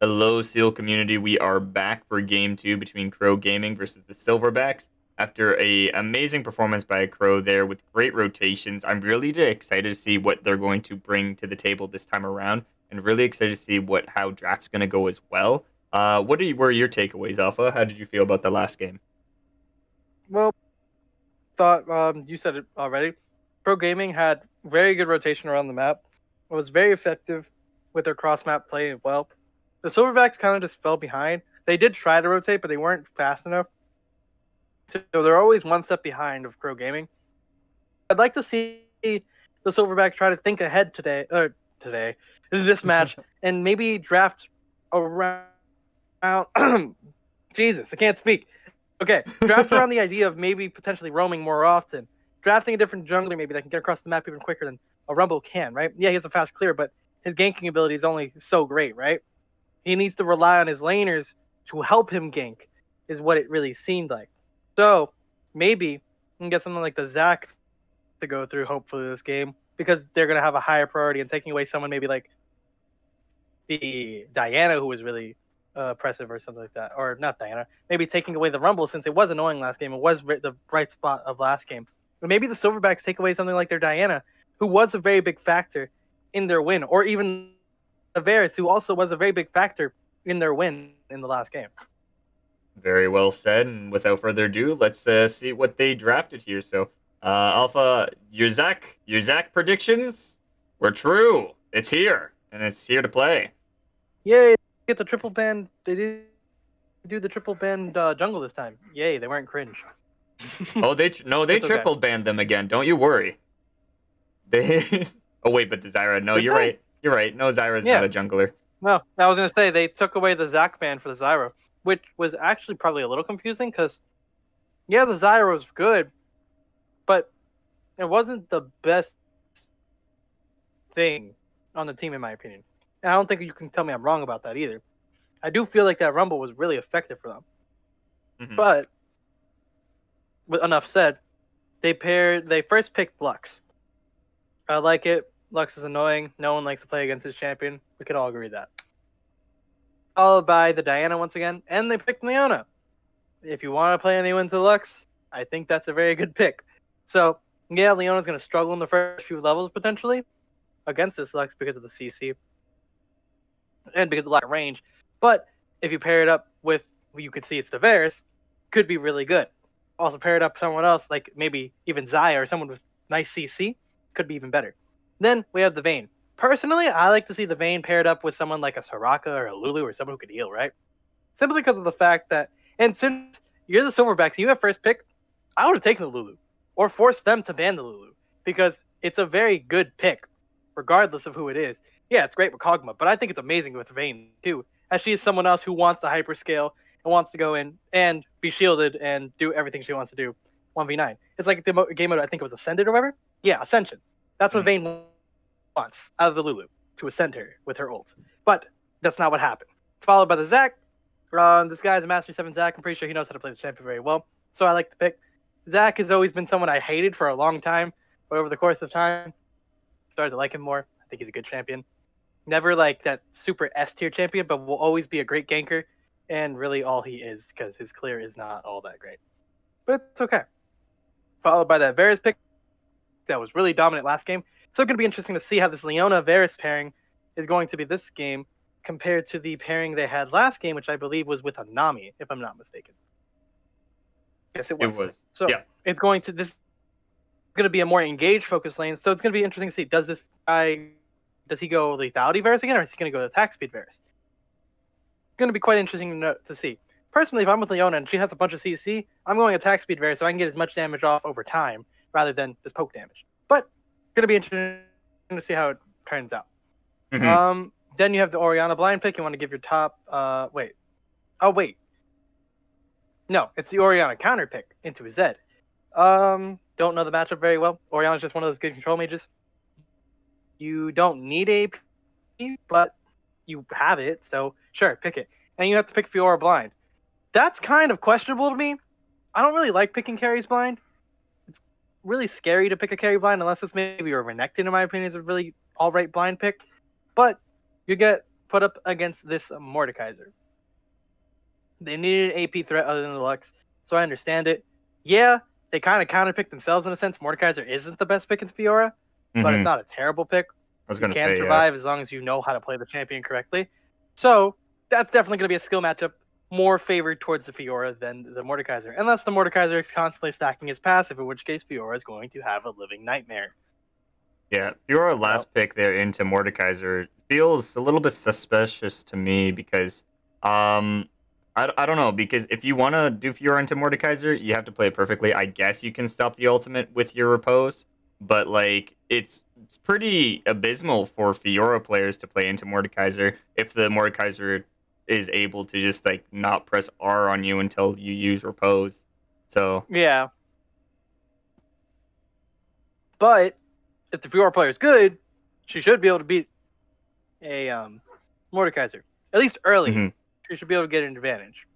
[SPEAKER 1] Hello, Seal community. We are back for game 2 between Krow Gaming versus the Silverbacks. After a amazing performance by Krow there with great rotations, I'm really excited to see what they're going to bring to the table this time around, and really excited to see how draft's going to go as well. Were your takeaways, Alpha? How did you feel about the last game?
[SPEAKER 2] Well, thought you said it already. Pro Gaming had very good rotation around the map. It was very effective with their cross map play as well. The Silverbacks kind of just fell behind. They did try to rotate, but they weren't fast enough. So they're always one step behind of Pro Gaming. I'd like to see the Silverbacks try to think ahead today in this match and maybe draft around. Jesus, I can't speak. Okay, draft around the idea of maybe potentially roaming more often, drafting a different jungler maybe that can get across the map even quicker than a Rumble can, right? Yeah, he has a fast clear, but his ganking ability is only so great, right? He needs to rely on his laners to help him gank, is what it really seemed like. So maybe we can get something like the Zac to go through, hopefully, this game, because they're going to have a higher priority, and taking away someone maybe like the Diana, who was really oppressive or something like that, or not Diana, maybe taking away the Rumble, since it was annoying last game. It was the bright spot of last game. But maybe the Silverbacks take away something like their Diana, who was a very big factor in their win, or even the Varus, who also was a very big factor in their win in the last game.
[SPEAKER 1] Very well said. And without further ado, let's see what they drafted here. So, Alpha, your Zac predictions were true. It's here, and it's here to play.
[SPEAKER 2] Yay! Get the triple band. They did do the triple band jungle this time. Yay! They weren't cringe.
[SPEAKER 1] Oh, they triple banned them again. Don't you worry. They. Oh wait, but the Zyra. No, you're right. You're right. No, Zyra's not a jungler.
[SPEAKER 2] No, I was gonna say they took away the Zac ban for the Zyra, which was actually probably a little confusing because, yeah, the Zyra was good, but it wasn't the best thing on the team in my opinion. And I don't think you can tell me I'm wrong about that either. I do feel like that Rumble was really effective for them.
[SPEAKER 1] Mm-hmm.
[SPEAKER 2] But with enough said, they first picked Lux. I like it. Lux is annoying. No one likes to play against his champion. We could all agree that. Followed by the Diana once again, and they picked Leona. If you want to play anyone to Lux, I think that's a very good pick. So, yeah, Leona's going to struggle in the first few levels potentially against this Lux because of the CC and because of the lack of range. But if you pair it up with, you could see it's the Varus, could be really good. Also pair it up with someone else, like maybe even Xayah or someone with nice CC, could be even better. Then we have the Vayne. Personally, I like to see the Vayne paired up with someone like a Soraka or a Lulu or someone who could heal, right? Simply because of the fact that, and since you're the Silverbacks and you have first pick, I would have taken the Lulu or forced them to ban the Lulu because it's a very good pick, regardless of who it is. Yeah, it's great with Kog'Maw, but I think it's amazing with Vayne too, as she is someone else who wants to hyperscale and wants to go in and be shielded and do everything she wants to do 1v9. It's like the game mode, I think it was Ascended or whatever. Yeah, Ascension. That's what Vayne wants out of the Lulu, to ascend her with her ult. But that's not what happened. Followed by the Zac. This guy's a Master 7 Zac. I'm pretty sure he knows how to play the champion very well. So I like the pick. Zac has always been someone I hated for a long time, but over the course of time, started to like him more. I think he's a good champion. Never like that super S tier champion, but will always be a great ganker, and really all he is, because his clear is not all that great. But it's okay. Followed by that Varus pick that was really dominant last game. So it's going to be interesting to see how this Leona-Varus pairing is going to be this game compared to the pairing they had last game, which I believe was with a Nami, if I'm not mistaken. Yes, it was. So yeah. It's going to be a more engaged focus lane. So it's going to be interesting to see, does he go lethality Varus again, or is he going to go attack speed Varus? It's going to be quite interesting to see. Personally, if I'm with Leona and she has a bunch of CC, I'm going attack speed Varus so I can get as much damage off over time rather than just poke damage. But it's going to be interesting to see how it turns out. Mm-hmm. Then you have the Orianna blind pick. You want to give your top... wait. Oh, wait. No, it's the Orianna counter pick into a Zed. Don't know the matchup very well. Orianna's just one of those good control mages. You don't need AP, but you have it, so sure, pick it. And you have to pick Fiora blind. That's kind of questionable to me. I don't really like picking carries blind. It's really scary to pick a carry blind unless it's maybe a Renekton, in my opinion, is a really alright blind pick. But you get put up against this Mordekaiser. They needed an AP threat other than the Lux, so I understand it. Yeah, they kind of counterpicked themselves in a sense. Mordekaiser isn't the best pick in Fiora, but it's not a terrible pick.
[SPEAKER 1] I was
[SPEAKER 2] You
[SPEAKER 1] gonna
[SPEAKER 2] can
[SPEAKER 1] say,
[SPEAKER 2] survive as long as you know how to play the champion correctly. So that's definitely going to be a skill matchup more favored towards the Fiora than the Mordekaiser. Unless the Mordekaiser is constantly stacking his passive, in which case Fiora is going to have a living nightmare.
[SPEAKER 1] Yeah, Fiora last pick there into Mordekaiser feels a little bit suspicious to me because, I don't know, because if you want to do Fiora into Mordekaiser, you have to play it perfectly. I guess you can stop the ultimate with your repose, but like it's pretty abysmal for Fiora players to play into Mordekaiser if the Mordekaiser is able to just like not press R on you until you use repose. So
[SPEAKER 2] yeah, but if the Fiora player is good, she should be able to beat a Mordekaiser at least early.
[SPEAKER 1] mhm.
[SPEAKER 2] She should be able to get an advantage.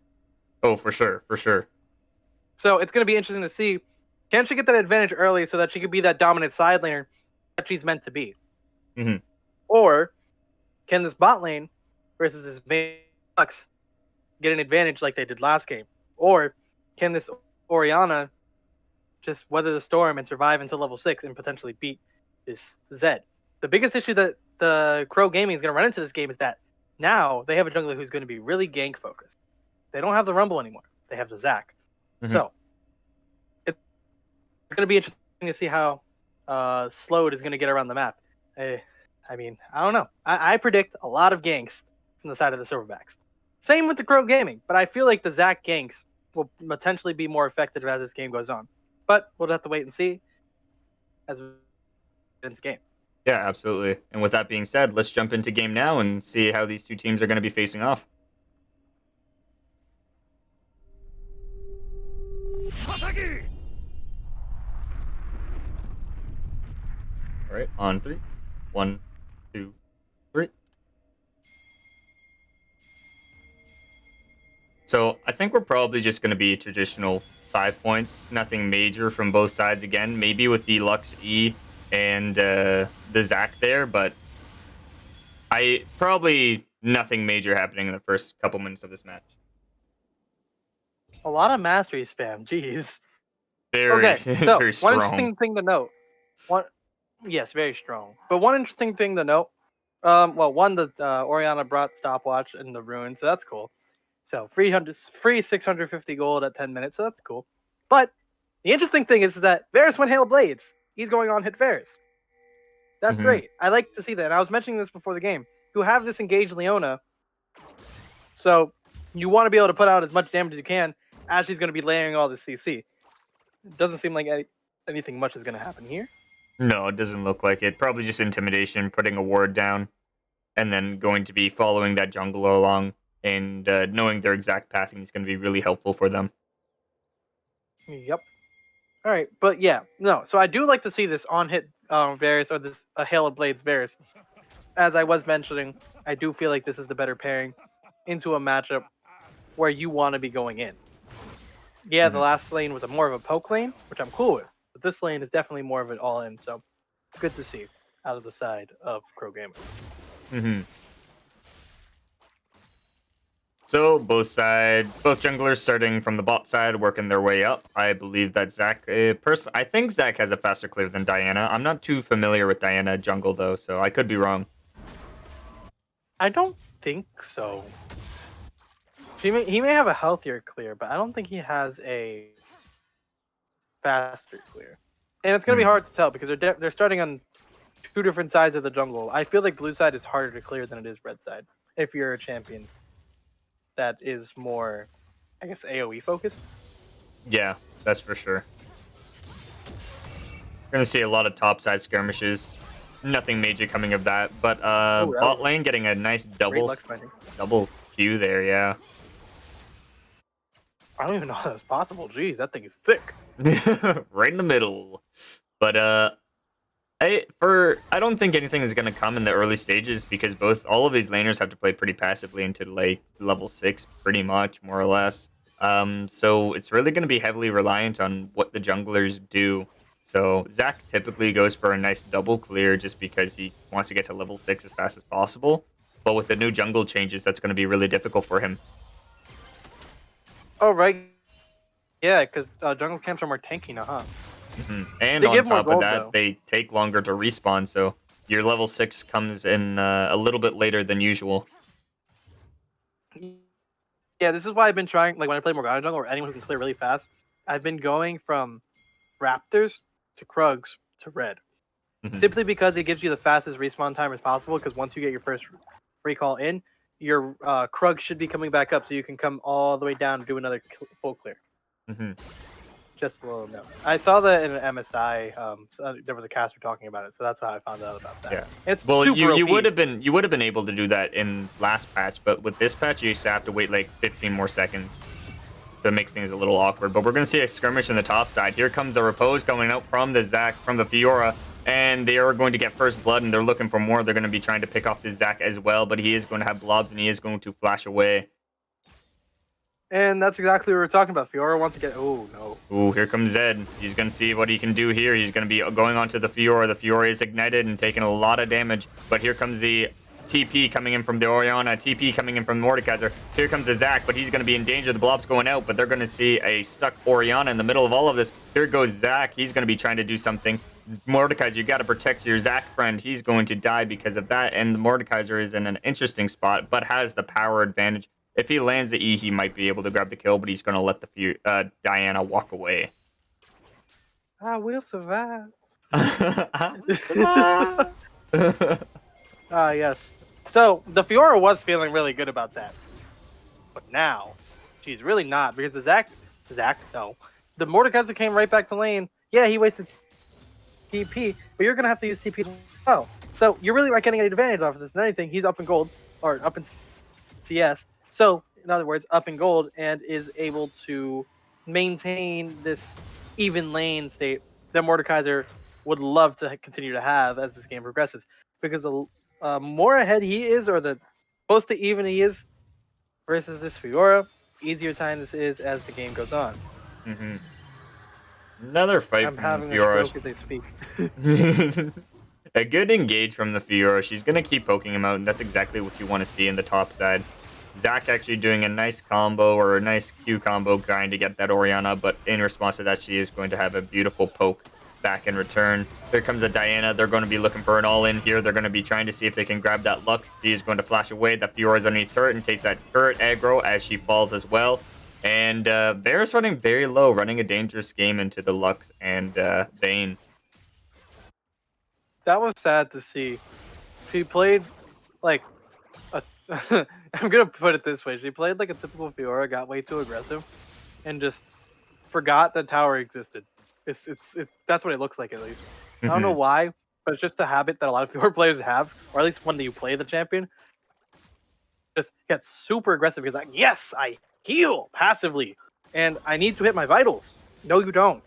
[SPEAKER 1] Oh, for sure, for sure.
[SPEAKER 2] So it's going to be interesting to see, can she get that advantage early so that she could be that dominant side laner that she's meant to be?
[SPEAKER 1] Mhm.
[SPEAKER 2] Or can this bot lane versus this main Lux get an advantage like they did last game? Or can this Orianna just weather the storm and survive until level 6 and potentially beat this Zed? The biggest issue that the Krow Gaming is going to run into this game is that now they have a jungler who's going to be really gank focused. They don't have the Rumble anymore. They have the Zac.
[SPEAKER 1] Mhm.
[SPEAKER 2] So it's going to be interesting to see how Slowed is going to get around the map. I mean, I don't know. I predict a lot of ganks from the side of the Silverbacks. Same with the Krow Gaming, but I feel like the Zac ganks will potentially be more effective as this game goes on. But we'll have to wait and see as we get into the game.
[SPEAKER 1] Yeah, absolutely. And with that being said, let's jump into game now and see how these two teams are going to be facing off. All right, on three. 1, 2, 3. So I think we're probably just going to be traditional 5 points. Nothing major from both sides again. Maybe with the Lux E and the Zac there, but I probably nothing major happening in the first couple minutes of this match.
[SPEAKER 2] A lot of mastery spam. Jeez.
[SPEAKER 1] Very,
[SPEAKER 2] Okay, so
[SPEAKER 1] very
[SPEAKER 2] one
[SPEAKER 1] strong.
[SPEAKER 2] interesting thing to note. Yes, very strong. But one interesting thing to note. One, the Orianna brought stopwatch in the ruin, so that's cool. So free 650 gold at 10 minutes, so that's cool. But the interesting thing is that Varus went Hail Blades. He's going on hit Varus. That's great. I like to see that. And I was mentioning this before the game. You have this engaged Leona, so you want to be able to put out as much damage as you can as she's going to be layering all this CC. It doesn't seem like anything much is going to happen here.
[SPEAKER 1] No, it doesn't look like it. Probably just intimidation, putting a ward down, and then going to be following that jungler along, and knowing their exact pathing is going to be really helpful for them.
[SPEAKER 2] Yep. All right, but yeah, no. So I do like to see this on-hit Varus or this Hail of Blades Varus. As I was mentioning, I do feel like this is the better pairing into a matchup where you want to be going in. Yeah, the last lane was more of a poke lane, which I'm cool with. But this lane is definitely more of an all-in, so good to see out of the side of Krow Gaming.
[SPEAKER 1] So both junglers starting from the bot side, working their way up. I believe that Zac, I think Zac has a faster clear than Diana. I'm not too familiar with Diana jungle though, so I could be wrong.
[SPEAKER 2] I don't think so. He may have a healthier clear, but I don't think he has a faster clear. And it's gonna be hard to tell because they're starting on two different sides of the jungle. I feel like blue side is harder to clear than it is red side if you're a champion that is more, I guess, AoE focused.
[SPEAKER 1] Yeah, that's for sure. We're gonna see a lot of top side skirmishes. Nothing major coming of that, but bot lane getting a nice double Q there. Yeah.
[SPEAKER 2] I don't even know how that's possible. Jeez, that thing is thick.
[SPEAKER 1] Right in the middle. But I don't think anything is gonna come in the early stages because all of these laners have to play pretty passively into like level 6, pretty much, more or less. So it's really gonna be heavily reliant on what the junglers do. So Zac typically goes for a nice double clear just because he wants to get to level 6 as fast as possible. But with the new jungle changes, that's going to be really difficult for him.
[SPEAKER 2] Oh, right. Yeah, because jungle camps are more tanky now, huh?
[SPEAKER 1] And
[SPEAKER 2] They
[SPEAKER 1] on
[SPEAKER 2] give more
[SPEAKER 1] top of
[SPEAKER 2] gold,
[SPEAKER 1] that,
[SPEAKER 2] though.
[SPEAKER 1] they take longer to respawn, so your level 6 comes in a little bit later than usual.
[SPEAKER 2] Yeah, this is why I've been trying, like when I play Morgana jungle or anyone who can clear really fast, I've been going from Raptors to Krugs to Red. Simply because it gives you the fastest respawn time as possible, because once you get your first recall in, your Krug should be coming back up, so you can come all the way down and do another full clear. Just a little note. I saw that in an MSI. So there was a caster talking about it, so that's how I found out about that.
[SPEAKER 1] Yeah.
[SPEAKER 2] It's
[SPEAKER 1] Well,
[SPEAKER 2] super
[SPEAKER 1] you
[SPEAKER 2] OP.
[SPEAKER 1] would have been able to do that in last patch, but with this patch, you used to have to wait like 15 more seconds. So it makes things a little awkward. But we're gonna see a skirmish on the top side. Here comes the Repose coming out from the Zac, from the Fiora, and they are going to get first blood, and they're looking for more. They're going to be trying to pick off the Zac as well, but he is going to have blobs, and he is going to flash away.
[SPEAKER 2] And that's exactly what we're talking about. Fiora wants to get. Oh no.
[SPEAKER 1] Ooh, here comes Zed. He's going to see what he can do here. He's going to be going on to the Fiora. The Fiora is ignited and taking a lot of damage. But here comes the TP coming in from the Orianna. TP coming in from Mordekaiser. Here comes the Zac, but he's going to be in danger. The blob's going out, but they're going to see a stuck Orianna in the middle of all of this. Here goes Zac. He's going to be trying to do something. Mordekaiser, you got to protect your Zac friend. He's going to die because of that. And Mordekaiser is in an interesting spot, but has the power advantage. If he lands the E, he might be able to grab the kill, but he's going to let the Diana walk away.
[SPEAKER 2] I will survive. Yes. So the Fiora was feeling really good about that, but now she's really not, because the Zac, no, the Mordekaiser came right back to lane. Yeah, he wasted TP, but you're gonna have to use TP as well. So you're really not getting any advantage off of this. And anything, he's up in gold or up in CS. So, in other words, up in gold, and is able to maintain this even lane state that Mordekaiser would love to continue to have as this game progresses. Because the more ahead he is, or the close to even he is versus this Fiora, easier time this is as the game goes on.
[SPEAKER 1] Another fight
[SPEAKER 2] I'm
[SPEAKER 1] from
[SPEAKER 2] having
[SPEAKER 1] Fiora.
[SPEAKER 2] a stroke as I speak.
[SPEAKER 1] A good engage from the Fiora. She's going to keep poking him out, and that's exactly what you want to see in the top side. Zac actually doing a nice combo, or a nice Q combo, trying to get that Orianna, but in response to that, she is going to have a beautiful poke back in return. Here comes a Diana. They're going to be looking for an all-in here. They're going to be trying to see if they can grab that Lux. She is going to flash away. The Fiora is underneath turret and takes that turret aggro as she falls as well. And Bear's running very low, running a dangerous game into the Lux and Vayne.
[SPEAKER 2] That was sad to see. She played like a I'm gonna put it this way. She played like a typical Fiora, got way too aggressive, and just forgot that tower existed. It's that's what it looks like, at least. I don't know why, but it's just a habit that a lot of Fiora players have, or at least when you play the champion. Just get super aggressive because, like, yes, I heal passively, and I need to hit my vitals. No, you don't.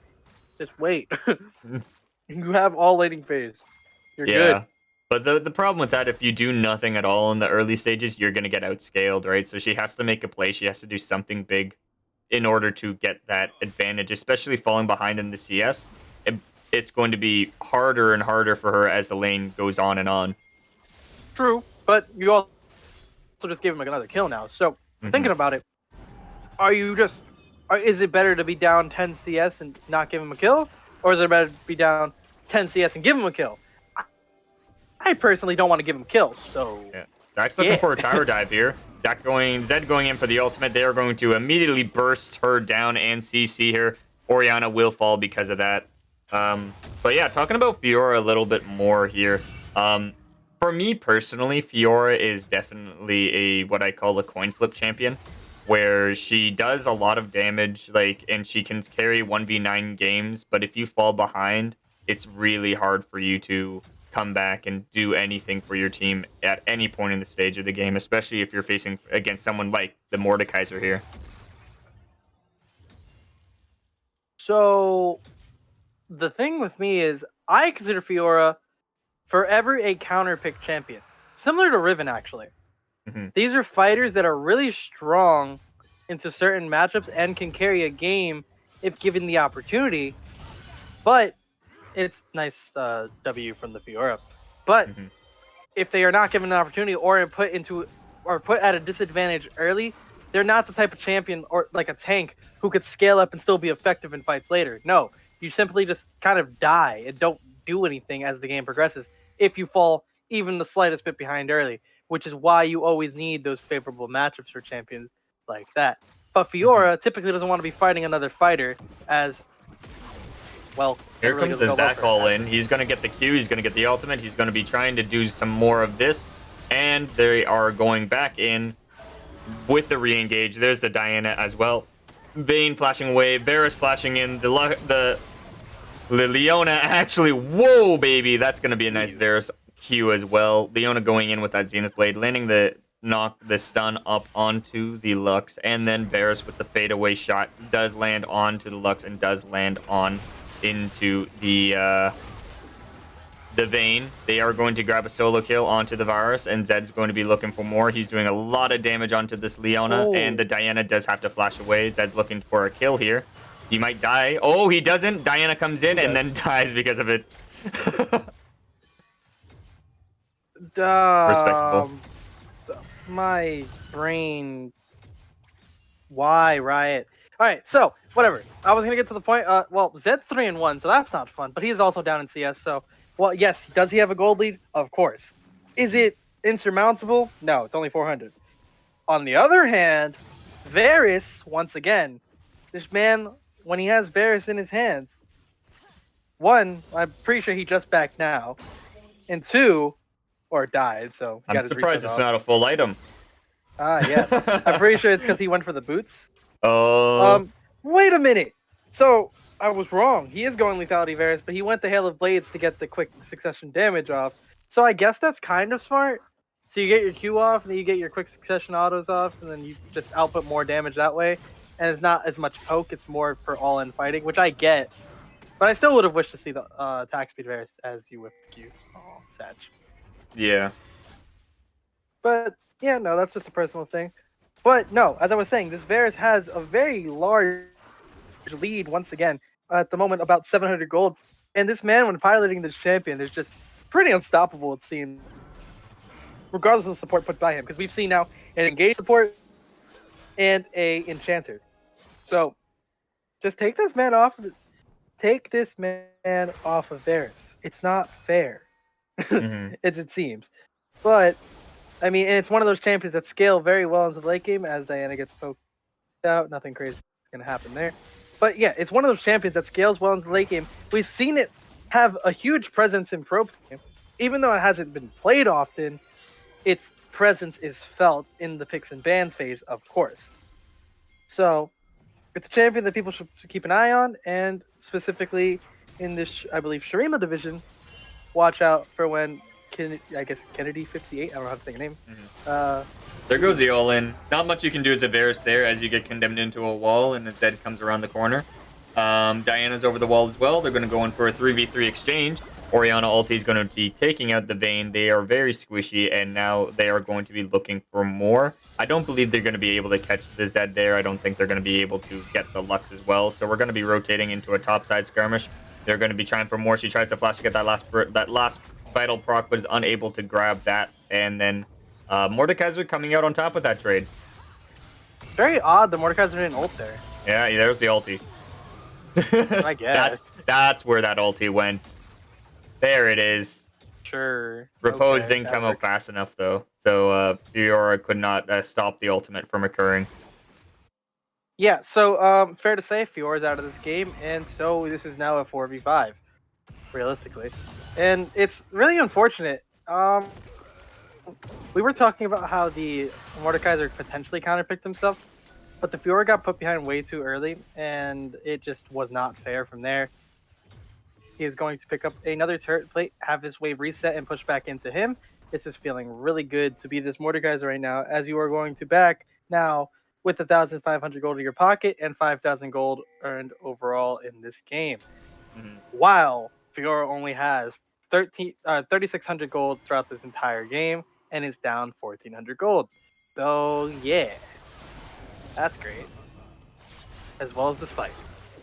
[SPEAKER 2] Just wait. You have all laning phase. You're good.
[SPEAKER 1] But the problem with that, if you do nothing at all in the early stages, you're going to get outscaled, right? So she has to make a play. She has to do something big in order to get that advantage, especially falling behind in the CS. It's going to be harder and harder for her as the lane goes on and on.
[SPEAKER 2] True, but you also just gave him like another kill now. So thinking about it, is it better to be down 10 CS and not give him a kill? Or is it better to be down 10 CS and give him a kill? I personally don't want to give him kills, so...
[SPEAKER 1] Yeah. Zac's looking for a tower dive here. Zed going in for the ultimate. They are going to immediately burst her down and CC her. Orianna will fall because of that. But yeah, talking about Fiora a little bit more here. For me personally, Fiora is definitely what I call a coin flip champion, where she does a lot of damage, and she can carry 1v9 games, but if you fall behind, it's really hard for you to come back and do anything for your team at any point in the stage of the game, especially if you're facing against someone like the Mordekaiser here.
[SPEAKER 2] So, the thing with me is, I consider Fiora forever a counter-pick champion. Similar to Riven, actually. These are fighters that are really strong into certain matchups and can carry a game if given the opportunity, but it's nice W from the Fiora. But if they are not given an opportunity or put at a disadvantage early, they're not the type of champion or like a tank who could scale up and still be effective in fights later. No, you simply just kind of die and don't do anything as the game progresses if you fall even the slightest bit behind early, which is why you always need those favorable matchups for champions like that. But Fiora typically doesn't want to be fighting another fighter as well.
[SPEAKER 1] Here
[SPEAKER 2] really
[SPEAKER 1] comes the
[SPEAKER 2] goes well
[SPEAKER 1] Zac
[SPEAKER 2] for her.
[SPEAKER 1] all in. He's going to get the Q. He's going to get the ultimate. He's going to be trying to do some more of this. And they are going back in with the re-engage. There's the Diana as well. Vayne flashing away. Varus flashing in. The Leona actually. Whoa, baby. That's going to be a nice Varus Q as well. Leona going in with that Zenith Blade. Landing the stun up onto the Lux. And then Varus with the fadeaway shot does land onto the Lux and does land on into the Vayne. They are going to grab a solo kill onto the Varus, and Zed's going to be looking for more. He's doing a lot of damage onto this Leona, and the Diana does have to flash away. Zed's looking for a kill here. He might die. Oh, he doesn't. Diana comes in and then dies because of it. Respectable.
[SPEAKER 2] My brain. Why, Riot? All right, so whatever. I was gonna get to the point. Well, Zed's 3-1, so that's not fun. But he is also down in CS. So, well, yes, does he have a gold lead? Of course. Is it insurmountable? No, it's only 400. On the other hand, Varus, once again, this man, when he has Varus in his hands, one, I'm pretty sure he just backed now, and two, or died. So
[SPEAKER 1] I'm surprised it's not a full item.
[SPEAKER 2] Yeah. I'm pretty sure it's because he went for the boots.
[SPEAKER 1] Oh.
[SPEAKER 2] Wait a minute. So I was wrong. He is going lethality Varus, but he went the Hail of Blades to get the quick succession damage off. So I guess that's kind of smart. So you get your Q off, and then you get your quick succession autos off, and then you just output more damage that way. And it's not as much poke. It's more for all-in fighting, which I get. But I still would have wished to see the attack speed Varus as you whip the Q. Oh, sad.
[SPEAKER 1] Yeah.
[SPEAKER 2] But yeah, no, that's just a personal thing. But no, as I was saying, this Varus has a very large lead once again. At the moment, about 700 gold. And this man, when piloting this champion, is just pretty unstoppable, it seems. Regardless of the support put by him. Because we've seen now an engaged support and a enchanter. So, just take this man off. Take this man off of Varus. It's not fair. It seems. But I mean, and it's one of those champions that scale very well into the late game as Diana gets poked out. Nothing crazy is going to happen there. But yeah, it's one of those champions that scales well into the late game. We've seen it have a huge presence in pro game. Even though it hasn't been played often, its presence is felt in the picks and bans phase, of course. So it's a champion that people should keep an eye on, and specifically in this, I believe, Shuriman division, watch out for when Kennedy 58. I don't know how to say your name.
[SPEAKER 1] There goes the all-in. Not much you can do as a Varus there as you get condemned into a wall and the Zed comes around the corner. Diana's over the wall as well. They're going to go in for a 3v3 exchange. Orianna ulti is going to be taking out the Vayne. They are very squishy, and now they are going to be looking for more. I don't believe they're going to be able to catch the Zed there. I don't think they're going to be able to get the Lux as well. So we're going to be rotating into a topside skirmish. They're going to be trying for more. She tries to flash to get that last vital proc, but is unable to grab that. And then Mordekaiser coming out on top with that trade.
[SPEAKER 2] Very odd. The Mordekaiser didn't ult there.
[SPEAKER 1] Yeah, there's the ulti.
[SPEAKER 2] I guess.
[SPEAKER 1] That's where that ulti went. There it is.
[SPEAKER 2] Sure.
[SPEAKER 1] Repose didn't come out fast enough, though. So Fiora could not stop the ultimate from occurring.
[SPEAKER 2] Yeah, so fair to say, Fiora's out of this game, and so this is now a 4v5, realistically. And it's really unfortunate. We were talking about how the Mordekaiser potentially counterpicked himself, but the Fiora got put behind way too early, and it just was not fair from there. He is going to pick up another turret plate, have his wave reset, and push back into him. It's just feeling really good to be this Mordekaiser right now, as you are going to back now with 1,500 gold in your pocket and 5,000 gold earned overall in this game. While Fiora only has 3,600 gold throughout this entire game and is down 1,400 gold. So yeah, that's great. As well as this fight.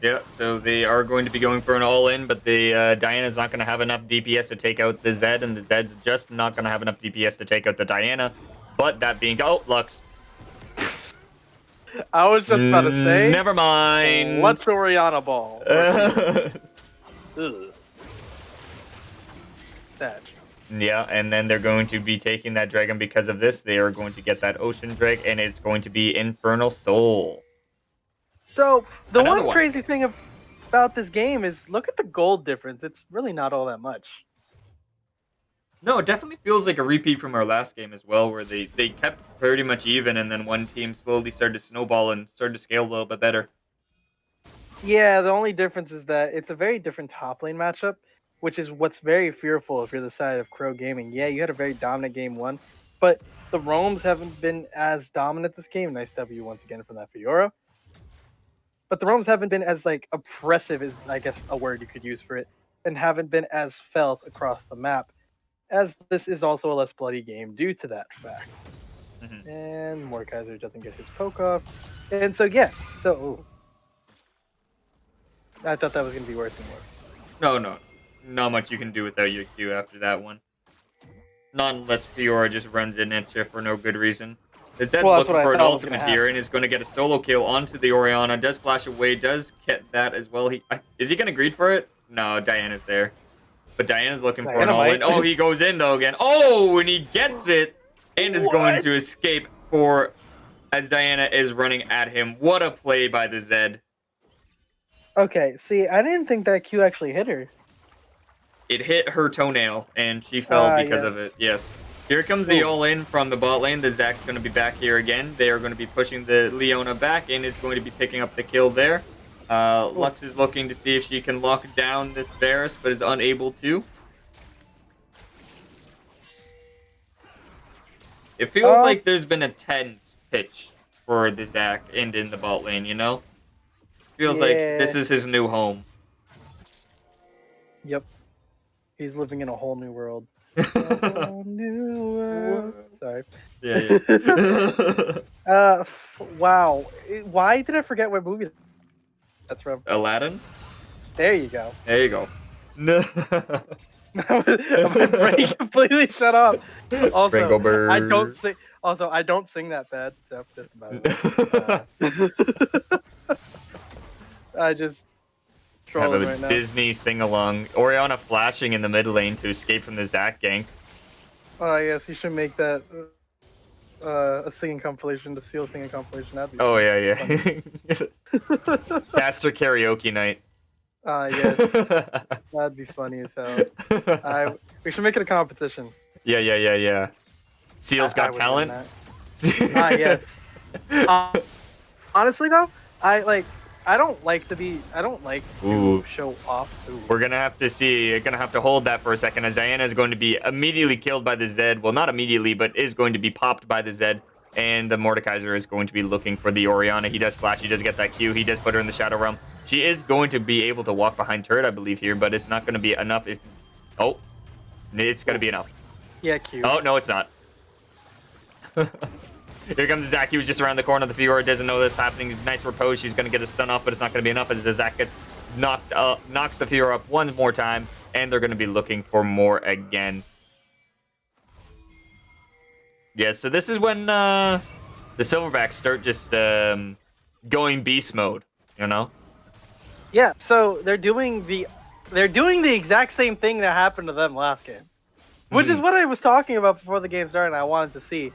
[SPEAKER 1] Yeah, so they are going to be going for an all-in, but the Diana's not going to have enough DPS to take out the Zed, and the Zed's just not going to have enough DPS to take out the Diana. But that being... Oh, Lux.
[SPEAKER 2] I was just about to say,
[SPEAKER 1] Never mind.
[SPEAKER 2] let's Oriana ball. Ugh. Sad.
[SPEAKER 1] Yeah, and then they're going to be taking that dragon because of this. They are going to get that Ocean Drake, and it's going to be Infernal Soul.
[SPEAKER 2] So, the
[SPEAKER 1] Another
[SPEAKER 2] one crazy thing about this game is look at the gold difference. It's really not all that much.
[SPEAKER 1] No, it definitely feels like a repeat from our last game as well, where they kept pretty much even, and then one team slowly started to snowball and started to scale a little bit better.
[SPEAKER 2] Yeah, the only difference is that it's a very different top lane matchup, which is what's very fearful if you're the side of Krow Gaming. Yeah, you had a very dominant game one, but the roams haven't been as dominant this game. Nice W once again from that Fiora. But the roams haven't been as like oppressive is I guess a word you could use for it, and haven't been as felt across the map, as this is also a less bloody game due to that fact.
[SPEAKER 1] Mm-hmm.
[SPEAKER 2] And Mordekaiser doesn't get his poke off. And so yeah, ooh. I thought that was gonna be worse than worse.
[SPEAKER 1] No. Not much you can do without your Q after that one. Not unless Fiora just runs in into for no good reason. The Zed's looking for an ultimate here and is going to get a solo kill onto the Orianna. Does flash away, does get that as well. Is he going to greed for it? No, Diana's there. But Diana's looking for an all-in. Oh, he goes in though again. Oh, and he gets it and is going to escape as Diana is running at him. What a play by the Zed.
[SPEAKER 2] Okay, see, I didn't think that Q actually hit her.
[SPEAKER 1] It hit her toenail, and she fell because of it. Yes. Here comes the all-in from the bot lane. The Zack's going to be back here again. They are going to be pushing the Leona back, and is going to be picking up the kill there. Lux is looking to see if she can lock down this Varus, but is unable to. It feels like there's been a tense pitch for the Zack and in the bot lane, you know? Feels like this is his new home.
[SPEAKER 2] Yep. He's living in a whole new world. A whole new world. Sorry.
[SPEAKER 1] Yeah.
[SPEAKER 2] Wow. Why did I forget what movie that's from?
[SPEAKER 1] Aladdin?
[SPEAKER 2] There you go.
[SPEAKER 1] There you go. No.
[SPEAKER 2] My brain completely shut off. Also,
[SPEAKER 1] Bird.
[SPEAKER 2] I don't sing. Also, I don't sing that bad. So just about it. I just
[SPEAKER 1] have a
[SPEAKER 2] right now.
[SPEAKER 1] Disney sing-along. Orianna flashing in the mid lane to escape from the Zack gank.
[SPEAKER 2] Oh, I guess you should make that a singing compilation, the Seal singing compilation. That'd be
[SPEAKER 1] yeah. Caster karaoke night.
[SPEAKER 2] Yes. That'd be funny as hell. We should make it a competition.
[SPEAKER 1] Yeah. Seal's got talent.
[SPEAKER 2] Yes. Honestly though, I don't like to show off. Ooh.
[SPEAKER 1] We're gonna have to see. You're gonna have to hold that for a second, as Diana is going to be immediately killed by the Zed. Well, not immediately, but is going to be popped by the Zed. And the Mordekaiser is going to be looking for the Orianna. He does flash. He does get that Q. He does put her in the Shadow Realm. She is going to be able to walk behind turret, I believe, here, but it's not going to be enough. It's going to be enough.
[SPEAKER 2] Yeah, Q.
[SPEAKER 1] Oh, no, it's not. Here comes Zack. He was just around the corner. The Fiora doesn't know that's happening. Nice repose. She's going to get a stun off, but it's not going to be enough as the Zack gets knocks the Fiora up one more time, and they're going to be looking for more again. Yeah, so this is when the Silverbacks start just going beast mode, you know?
[SPEAKER 2] Yeah, so they're doing the exact same thing that happened to them last game, which is what I was talking about before the game started. I wanted to see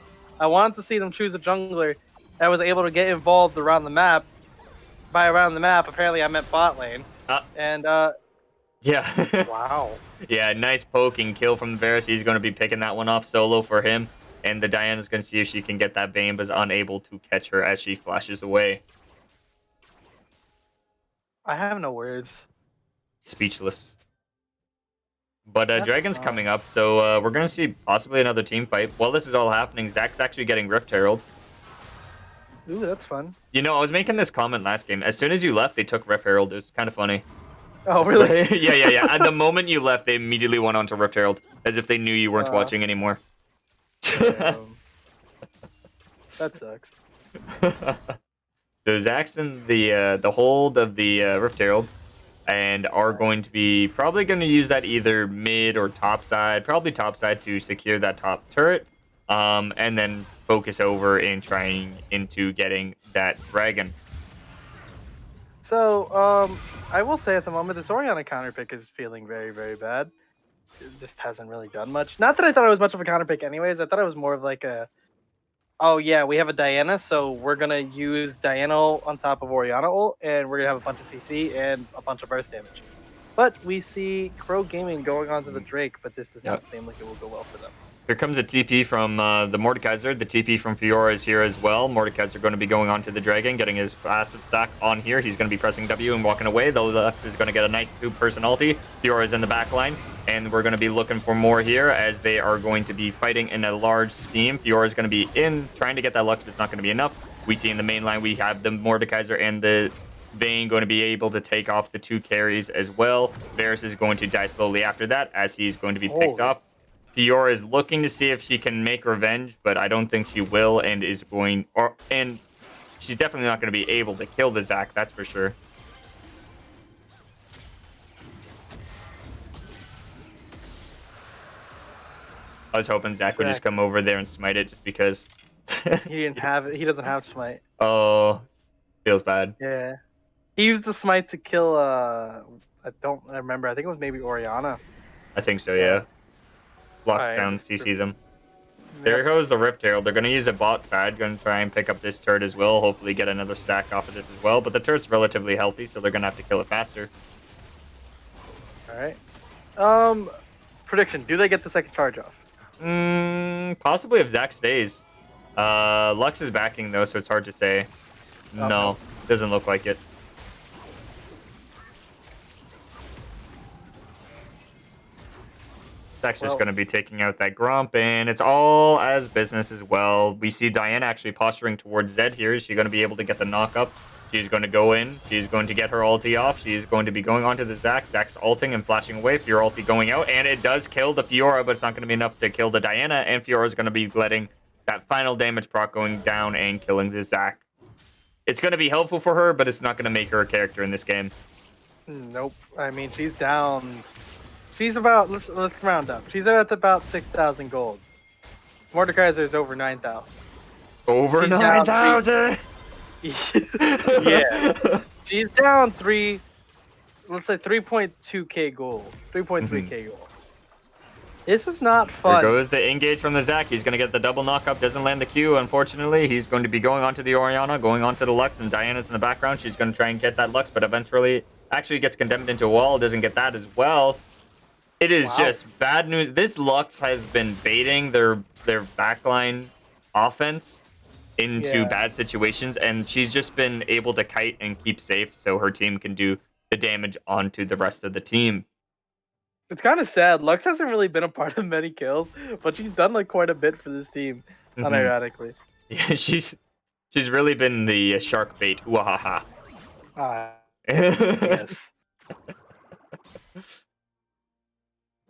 [SPEAKER 2] them choose a jungler that was able to get involved around the map. By around the map, apparently I meant bot lane.
[SPEAKER 1] Yeah.
[SPEAKER 2] Wow.
[SPEAKER 1] Yeah, nice poking kill from Varus. He's going to be picking that one off solo for him. And the Diana's going to see if she can get that Bane, but is unable to catch her as she flashes away.
[SPEAKER 2] I have no words.
[SPEAKER 1] Speechless. But Dragon's coming up, so we're going to see possibly another team fight. While this is all happening, Zack's actually getting Rift Herald.
[SPEAKER 2] Ooh, that's fun.
[SPEAKER 1] You know, I was making this comment last game. As soon as you left, they took Rift Herald. It was kind of funny.
[SPEAKER 2] Oh, really?
[SPEAKER 1] So, yeah. At the moment you left, they immediately went on to Rift Herald, as if they knew you weren't watching anymore.
[SPEAKER 2] That sucks.
[SPEAKER 1] So Zach's in the hold of the Rift Herald, and are going to be probably going to use that either mid or top side, probably top side to secure that top turret, and then focus over in trying into getting that dragon.
[SPEAKER 2] So, I will say at the moment, this Orianna counter pick is feeling very, very bad. It just hasn't really done much. Not that I thought it was much of a counter pick anyways. I thought it was more of like a, oh yeah, we have a Diana, so we're going to use Diana ult on top of Orianna ult, and we're going to have a bunch of CC and a bunch of burst damage. But we see Krow Gaming going on to the Drake, but this does not seem like it will go well for them.
[SPEAKER 1] Here comes a TP from the Mordekaiser. The TP from Fiora is here as well. Mordekaiser going to be going on to the Dragon, getting his passive stack on here. He's going to be pressing W and walking away. The Lux is going to get a nice two-person ulti. Fiora is in the back line, and we're going to be looking for more here as they are going to be fighting in a large scheme. Fiora is going to be in, trying to get that Lux, but it's not going to be enough. We see in the main line, we have the Mordekaiser and the Vayne going to be able to take off the two carries as well. Varus is going to die slowly after that as he's going to be picked off. Fiora is looking to see if she can make revenge, but I don't think she will, and is going, and she's definitely not going to be able to kill the Zac, that's for sure. I was hoping Zac would just come over there and smite it, just because.
[SPEAKER 2] He didn't have it. He doesn't have smite.
[SPEAKER 1] Oh, feels bad.
[SPEAKER 2] Yeah, he used the smite to kill. I don't remember. I think it was maybe Orianna.
[SPEAKER 1] I think so, yeah. Lock down, CC them. There goes the Rift Herald. They're going to use a bot side. Going to try and pick up this turret as well. Hopefully get another stack off of this as well. But the turret's relatively healthy, so they're going to have to kill it faster.
[SPEAKER 2] All right. Prediction. Do they get the second charge off?
[SPEAKER 1] Possibly if Zac stays. Lux is backing, though, so it's hard to say. No, doesn't look like it. Zac's just going to be taking out that Grump, and it's all as business as well. We see Diana actually posturing towards Zed here. Is she going to be able to get the knock up? She's going to go in. She's going to get her ulti off. She's going to be going on to the Zac. Zac's ulting and flashing away. Fiora ulti going out, and it does kill the Fiora, but it's not going to be enough to kill the Diana, and Fiora's going to be letting that final damage proc going down and killing the Zac. It's going to be helpful for her, but it's not going to make her a character in this game.
[SPEAKER 2] Nope. I mean, she's down. She's about, let's round up. She's at about 6,000 gold. Mordekaiser is over 9,000.
[SPEAKER 1] Over 9,000?
[SPEAKER 2] Yeah. She's down let's say 3.2k gold. 3.3k gold. This is not fun.
[SPEAKER 1] Here goes the engage from the Zac. He's going to get the double knock-up. Doesn't land the Q, unfortunately. He's going to be going on to the Orianna, going on to the Lux, and Diana's in the background. She's going to try and get that Lux, but eventually actually gets condemned into a wall. Doesn't get that as well. It is just bad news. This Lux has been baiting their backline offense into bad situations, and she's just been able to kite and keep safe so her team can do the damage onto the rest of the team.
[SPEAKER 2] It's kind of sad. Lux hasn't really been a part of many kills, but she's done like quite a bit for this team, unironically.
[SPEAKER 1] Yeah, she's really been the shark bait. Wahaha.
[SPEAKER 2] Yes.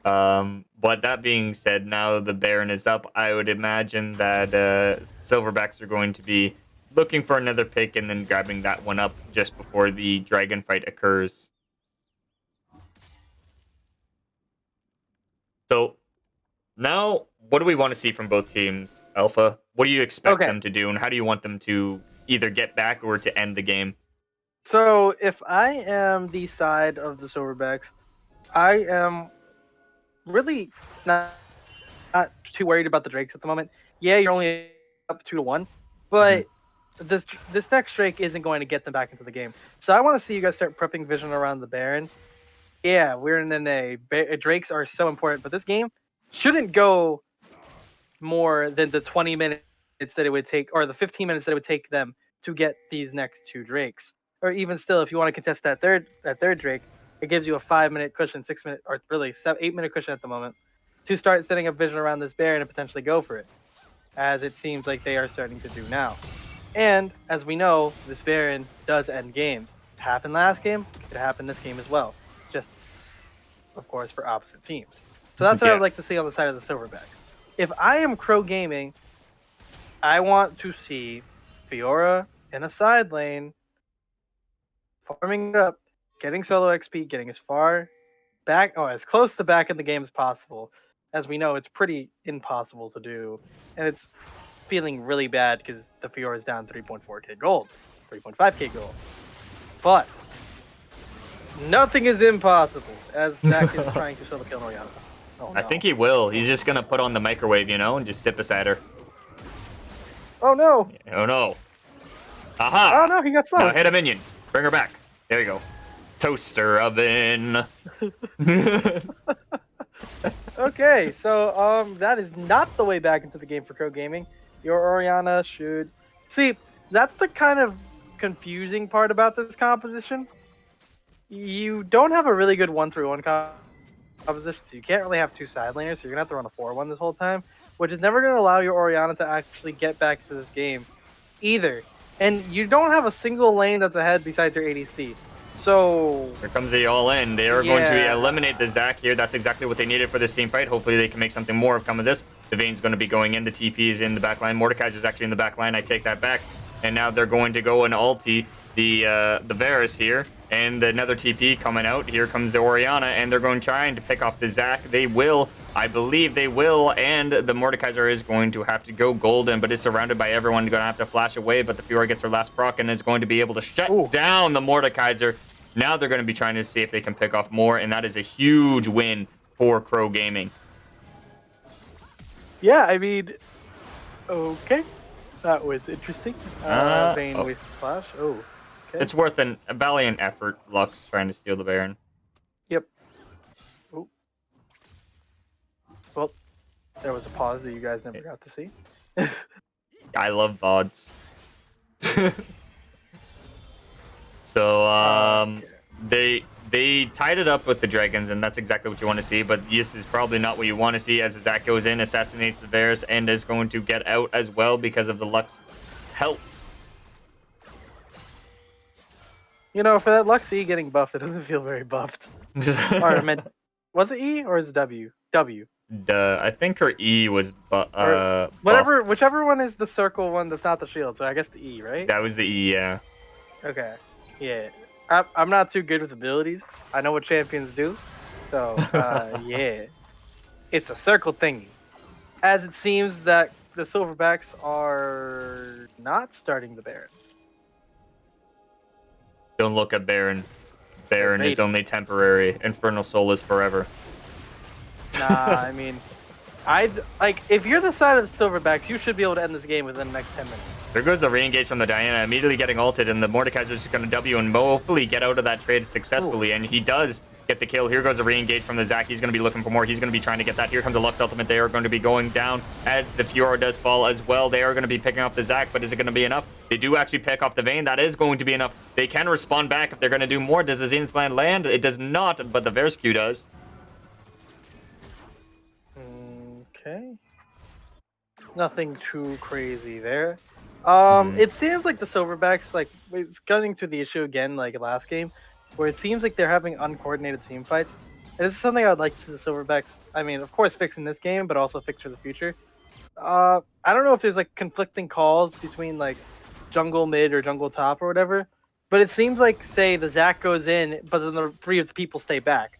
[SPEAKER 1] But that being said, now the Baron is up. I would imagine that Silverbacks are going to be looking for another pick and then grabbing that one up just before the dragon fight occurs. So now, what do we want to see from both teams, Alpha? What do you expect them to do, and how do you want them to either get back or to end the game?
[SPEAKER 2] So if I am the side of the Silverbacks, I am really not too worried about the Drakes at the moment. Yeah, you're only up 2-1, but this next Drake isn't going to get them back into the game. So I want to see you guys start prepping vision around the Baron. Yeah, we're in a Drakes are so important, but this game shouldn't go more than the 20 minutes that it would take, or the 15 minutes that it would take them to get these next two Drakes. Or even still, if you want to contest that third Drake, it gives you a 5-minute cushion, 6-minute, or really 8-minute cushion at the moment to start setting up vision around this Baron and potentially go for it, as it seems like they are starting to do now. And as we know, this Baron does end games. It happened last game, it could happen this game as well. Just, of course, for opposite teams. So that's what I would like to see on the side of the Silverback. If I am Krow Gaming, I want to see Fiora in a side lane, farming it up, getting solo XP, getting as far back, as close to back in the game as possible. As we know, it's pretty impossible to do, and it's feeling really bad because the Fiora is down 3.4k gold, 3.5k gold. But nothing is impossible as Zach is trying to solo kill Oriana. Oh, no.
[SPEAKER 1] I think he will. He's just gonna put on the microwave, and just sit beside her.
[SPEAKER 2] Oh no!
[SPEAKER 1] Oh no! Aha!
[SPEAKER 2] Oh no, he got
[SPEAKER 1] Now
[SPEAKER 2] slow.
[SPEAKER 1] hit a minion. Bring her back. There you go. Toaster oven.
[SPEAKER 2] Okay, so that is not the way back into the game for Krow Gaming. Your Oriana should see. That's the kind of confusing part about this composition. You don't have a really good 1-3-1 composition, so you can't really have two side laners. So you're gonna have to run a 4-1 this whole time, which is never gonna allow your Oriana to actually get back into this game, either. And you don't have a single lane that's ahead besides your ADC. So
[SPEAKER 1] here comes the all-in. They are going to eliminate the Zac here. That's exactly what they needed for this team fight. Hopefully they can make something more of come of this. The Vayne's going to be going in. The TP is in the back line. Mordekaiser's actually in the back line. I take that back. And now they're going to go and ulti the Varus here. And another TP coming out. Here comes the Oriana. And they're going to try to pick off the Zac. They will. I believe they will, and the Mordekaiser is going to have to go golden, but is surrounded by everyone. Going to have to flash away, but the Fiora gets her last proc and is going to be able to shut down the Mordekaiser. Now they're going to be trying to see if they can pick off more, and that is a huge win for Krow Gaming.
[SPEAKER 2] Yeah, I mean, okay. That was interesting. Vayne with flash. Oh, okay.
[SPEAKER 1] It's worth a valiant effort, Lux trying to steal the Baron.
[SPEAKER 2] Yep. Oh. Well, there was a pause that you guys never got to see.
[SPEAKER 1] I love VODs. So, they tied it up with the Dragons, and that's exactly what you want to see, but this is probably not what you want to see as Zac goes in, assassinates the Varus, and is going to get out as well because of the Lux help.
[SPEAKER 2] You know, for that Lux E getting buffed, it doesn't feel very buffed. Or I meant, was it E or is it W? W.
[SPEAKER 1] I think her E was
[SPEAKER 2] whatever, whichever one is the circle one that's not the shield. So I guess the E, right?
[SPEAKER 1] That was the E, yeah.
[SPEAKER 2] Okay, yeah. I'm not too good with abilities. I know what champions do, so yeah, it's a circle thingy. As it seems that the Silverbacks are not starting the Baron.
[SPEAKER 1] Don't look at Baron. Baron is only temporary. Infernal Soul is forever.
[SPEAKER 2] Nah, I mean, if you're the side of the Silverbacks, you should be able to end this game within the next 10 minutes.
[SPEAKER 1] There goes the re-engage from the Diana, immediately getting ulted, and the Mordekaiser is just going to W and hopefully get out of that trade successfully, and he does get the kill. Here goes the re-engage from the Zac. He's going to be looking for more. He's going to be trying to get that. Here comes the Lux ultimate. They are going to be going down as the Fiora does fall as well. They are going to be picking off the Zac, but is it going to be enough? They do actually pick off the Vayne. That is going to be enough. They can respond back if they're going to do more. Does the Zenith plan land? It does not, but the Varus Q does.
[SPEAKER 2] Okay. Nothing too crazy there. It seems like the Silverbacks, it's getting to the issue again, like last game, where it seems like they're having uncoordinated team fights. And this is something I would like to see the Silverbacks, I mean, of course, fix in this game, but also fix for the future. I don't know if there's conflicting calls between jungle mid or jungle top or whatever, but it seems like, say, the Zac goes in, but then the three of the people stay back.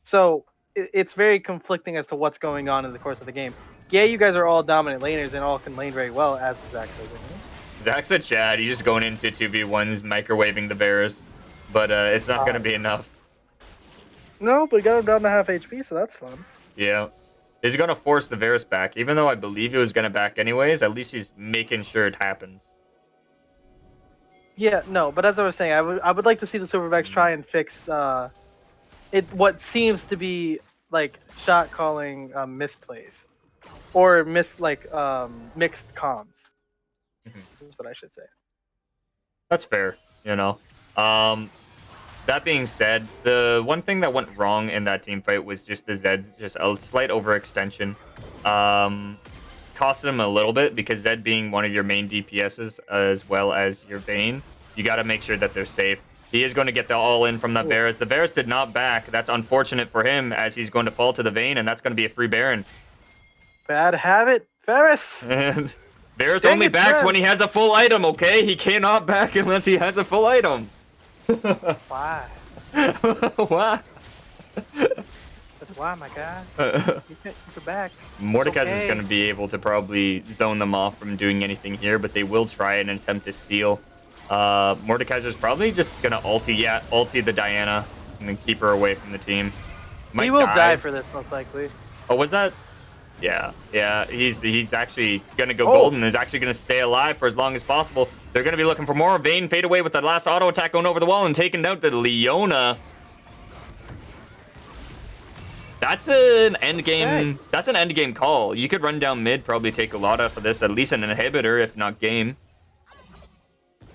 [SPEAKER 2] So it's very conflicting as to what's going on in the course of the game. Yeah, you guys are all dominant laners and all can lane very well as the Zac goes in.
[SPEAKER 1] Zac's a Chad. He's just going into 2v1s, microwaving the Varus, but it's not going to be enough.
[SPEAKER 2] No, but he got him down to half HP, so that's fun.
[SPEAKER 1] Yeah. He's going to force the Varus back. Even though I believe he was going to back anyways, at least he's making sure it happens.
[SPEAKER 2] Yeah, no, but as I was saying, I would like to see the Silverbacks try and fix what seems to be shot calling misplays or mixed comms. Is what I should say.
[SPEAKER 1] That's fair, That being said, the one thing that went wrong in that team fight was just the Zed, just a slight overextension. Costed him a little bit because Zed being one of your main DPSs as well as your Vayne, you got to make sure that they're safe. He is going to get the all-in from the Varus. The Varus did not back. That's unfortunate for him as he's going to fall to the Vayne, and that's going to be a free Baron.
[SPEAKER 2] Bad habit, Varus!
[SPEAKER 1] Varus
[SPEAKER 2] Dang
[SPEAKER 1] only
[SPEAKER 2] it,
[SPEAKER 1] backs
[SPEAKER 2] Shen.
[SPEAKER 1] when he has a full item, okay? He cannot back unless he has a full item.
[SPEAKER 2] Why?
[SPEAKER 1] What?
[SPEAKER 2] That's why, my guy. You can't keep it back.
[SPEAKER 1] Mordekaiser's
[SPEAKER 2] Okay.
[SPEAKER 1] going to be able to probably zone them off from doing anything here, but they will try and attempt to steal. Mordekaiser's probably just going to ulti the Diana and then keep her away from the team.
[SPEAKER 2] He will die for this, most likely.
[SPEAKER 1] Oh, was that? Yeah. He's actually gonna go
[SPEAKER 2] Oh.
[SPEAKER 1] golden. Is actually gonna stay alive for as long as possible. They're gonna be looking for more. Vayne fade away with the last auto attack going over the wall and taking out the Leona. That's an end game.
[SPEAKER 2] Okay.
[SPEAKER 1] That's an end game call. You could run down mid, probably take a lot off of this, at least an inhibitor, if not game.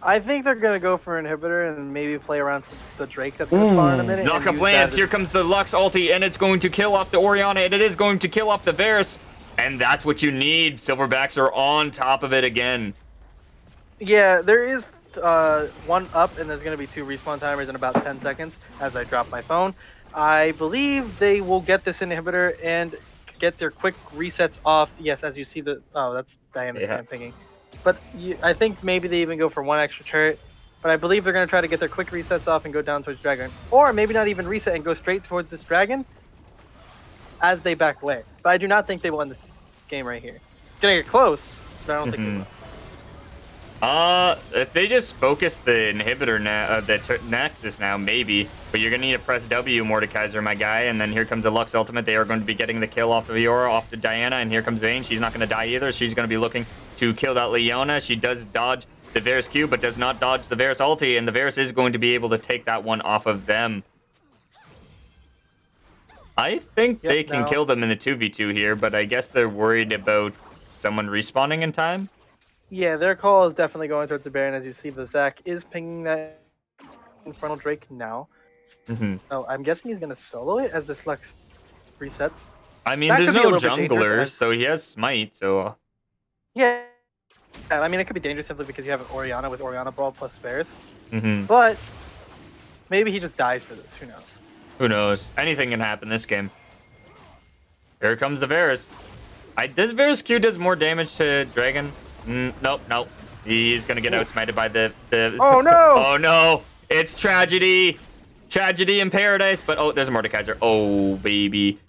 [SPEAKER 2] I think they're gonna go for an inhibitor and maybe play around for the Drake that's gonna spawn in a minute.
[SPEAKER 1] Knock up lands. Here comes the Lux ulti, and it's going to kill off the Orianna, and it is going to kill off the Varus. And that's what you need. Silverbacks are on top of it again.
[SPEAKER 2] Yeah, there is one up, and there's gonna be 2 respawn timers in about 10 seconds as I drop my phone. I believe they will get this inhibitor and get their quick resets off. Yes, as you see the... Oh, that's Diana's fan pinging. But I think maybe they even go for 1 extra turret. But I believe they're going to try to get their quick resets off and go down towards Dragon. Or maybe not even reset and go straight towards this Dragon as they back away. But I do not think they won this game right here. It's going to get close, but I don't think they will.
[SPEAKER 1] If they just focus the inhibitor now, the Nexus now, maybe. But you're gonna need to press W, Mordekaiser, my guy. And then here comes the Lux ultimate. They are going to be getting the kill off of Eora, off to Diana. And here comes Vayne. She's not gonna die either. She's gonna be looking to kill that Leona. She does dodge the Varus Q, but does not dodge the Varus ulti. And the Varus is going to be able to take that one off of them. I think they can kill them in the 2v2 here, but I guess they're worried about someone respawning in time.
[SPEAKER 2] Yeah, their call is definitely going towards the Baron. As you see, the Zac is pinging that Infernal Drake now. Oh, I'm guessing he's going to solo it as this Lux resets.
[SPEAKER 1] I mean,
[SPEAKER 2] That
[SPEAKER 1] there's
[SPEAKER 2] could be a
[SPEAKER 1] no
[SPEAKER 2] little bit dangerous,
[SPEAKER 1] junglers, so he has Smite, so...
[SPEAKER 2] Yeah, I mean, it could be dangerous simply because you have an Orianna with Orianna Brawl plus Varus.
[SPEAKER 1] Mm-hmm.
[SPEAKER 2] But maybe he just dies for this. Who knows?
[SPEAKER 1] Who knows? Anything can happen this game. Here comes the Varus. This Varus Q does more damage to Dragon. Nope. He's gonna get outsmited by the...
[SPEAKER 2] Oh, no!
[SPEAKER 1] Oh, no! It's tragedy! Tragedy in paradise, but... Oh, there's a Mordekaiser. Oh, baby.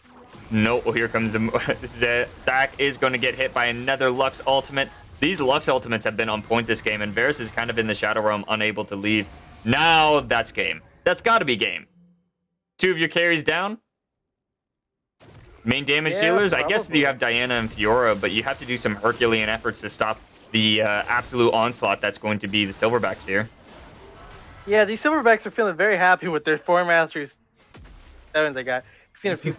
[SPEAKER 1] No, here comes the Zac is gonna get hit by another Lux ultimate. These Lux ultimates have been on point this game, and Varus is kind of in the Shadow Realm, unable to leave. Now, that's game. That's gotta be game. 2 of your carries down. Main damage dealers, probably. I guess you have Diana and Fiora, but you have to do some Herculean efforts to stop the absolute onslaught that's going to be the Silverbacks here.
[SPEAKER 2] Yeah, these Silverbacks are feeling very happy with their 4 Mastery 7s they got. I've seen a few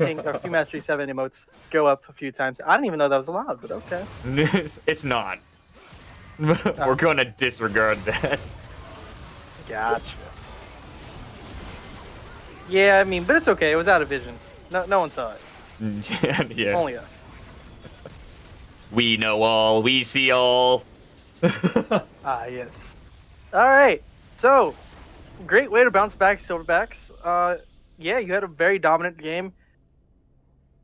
[SPEAKER 2] Mastery 7 emotes go up a few times. I didn't even know that was allowed, but okay.
[SPEAKER 1] It's not. We're going to disregard that.
[SPEAKER 2] Gotcha. Yeah, I mean, but it's okay. It was out of vision. No one saw it.
[SPEAKER 1] Yeah.
[SPEAKER 2] Only us.
[SPEAKER 1] We know all. We see all.
[SPEAKER 2] Yes. All right. So, great way to bounce back, Silverbacks. Yeah, you had a very dominant game.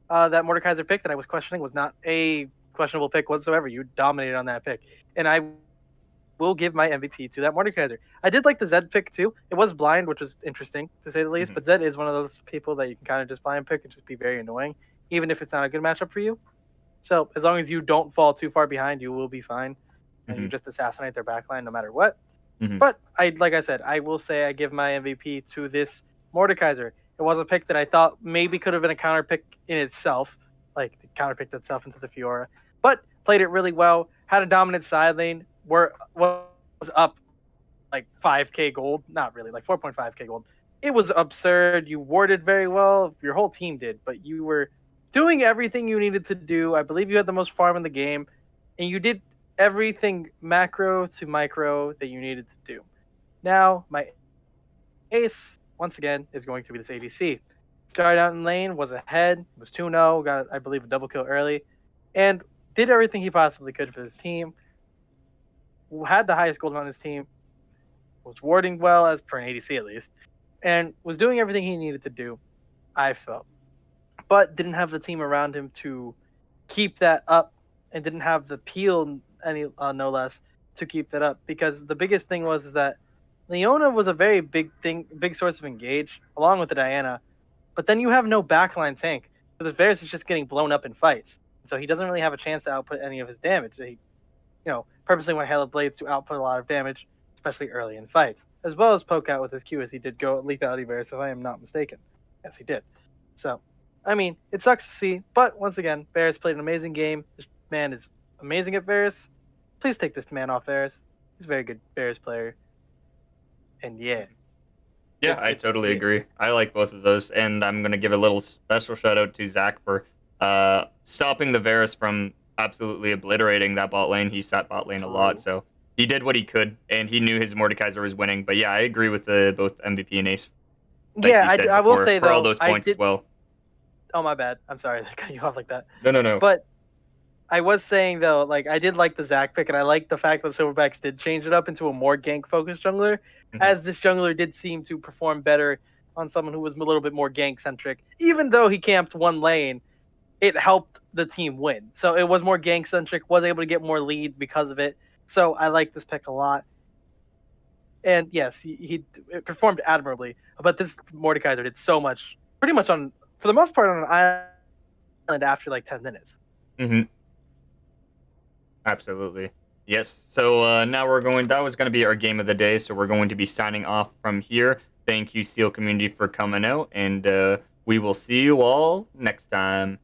[SPEAKER 2] That Mordekaiser pick that I was questioning was not a questionable pick whatsoever. You dominated on that pick. And I will give my MVP to that Mordekaiser. I did like the Zed pick too. It was blind, which was interesting to say the least, but Zed is one of those people that you can kind of just blind pick and just be very annoying, even if it's not a good matchup for you. So as long as you don't fall too far behind, you will be fine. And you just assassinate their backline no matter what. But like I said, I will say I give my MVP to this Mordekaiser. It was a pick that I thought maybe could have been a counter pick in itself, like the counter picked itself into the Fiora, but played it really well, had a dominant side lane, was up like 5k gold, not really, like 4.5k gold. It was absurd. You warded very well. Your whole team did, but you were doing everything you needed to do. I believe you had the most farm in the game, and you did everything macro to micro that you needed to do. Now, my ace, once again, is going to be this ADC. Started out in lane, was ahead, was 2-0, got, I believe, a double kill early, and did everything he possibly could for his team. Had the highest gold on his team, was warding well, as per an ADC at least, and was doing everything he needed to do, I felt. But didn't have the team around him to keep that up, and didn't have the peel any no less, to keep that up. Because the biggest thing was that Leona was a very big source of engage, along with the Diana. But then you have no backline tank because Varus is just getting blown up in fights, so he doesn't really have a chance to output any of his damage. He, purposely went Hail of Blades to output a lot of damage, especially early in fights, as well as poke out with his Q, as he did go lethality Varus, if I am not mistaken. Yes, he did. So, I mean, it sucks to see, but once again, Varus played an amazing game. This man is amazing at Varus. Please take this man off Varus. He's a very good Varus player. And yeah.
[SPEAKER 1] Yeah, I totally agree. I like both of those, and I'm gonna give a little special shout out to Zach for stopping the Varus from absolutely obliterating that bot lane. He sat bot lane a lot, so he did what he could, and he knew his Mordekaiser was winning. But yeah, I agree with both MVP and Ace. Like
[SPEAKER 2] Yeah, I will say
[SPEAKER 1] for
[SPEAKER 2] though,
[SPEAKER 1] all those points as well.
[SPEAKER 2] Oh, my bad. I'm sorry to cut you off like that.
[SPEAKER 1] No.
[SPEAKER 2] But I was saying though, like, I did like the Zac pick, and I like the fact that Silverbacks did change it up into a more gank focused jungler, as this jungler did seem to perform better on someone who was a little bit more gank centric. Even though he camped one lane, it helped the team win. So it was more gank centric, was able to get more lead because of it. So I like this pick a lot. And yes, he performed admirably, but this Mordekaiser did so much, pretty much for the most part on an island after like 10 minutes.
[SPEAKER 1] Absolutely. Yes. So now that was going to be our game of the day. So we're going to be signing off from here. Thank you, Steel community, for coming out, and we will see you all next time.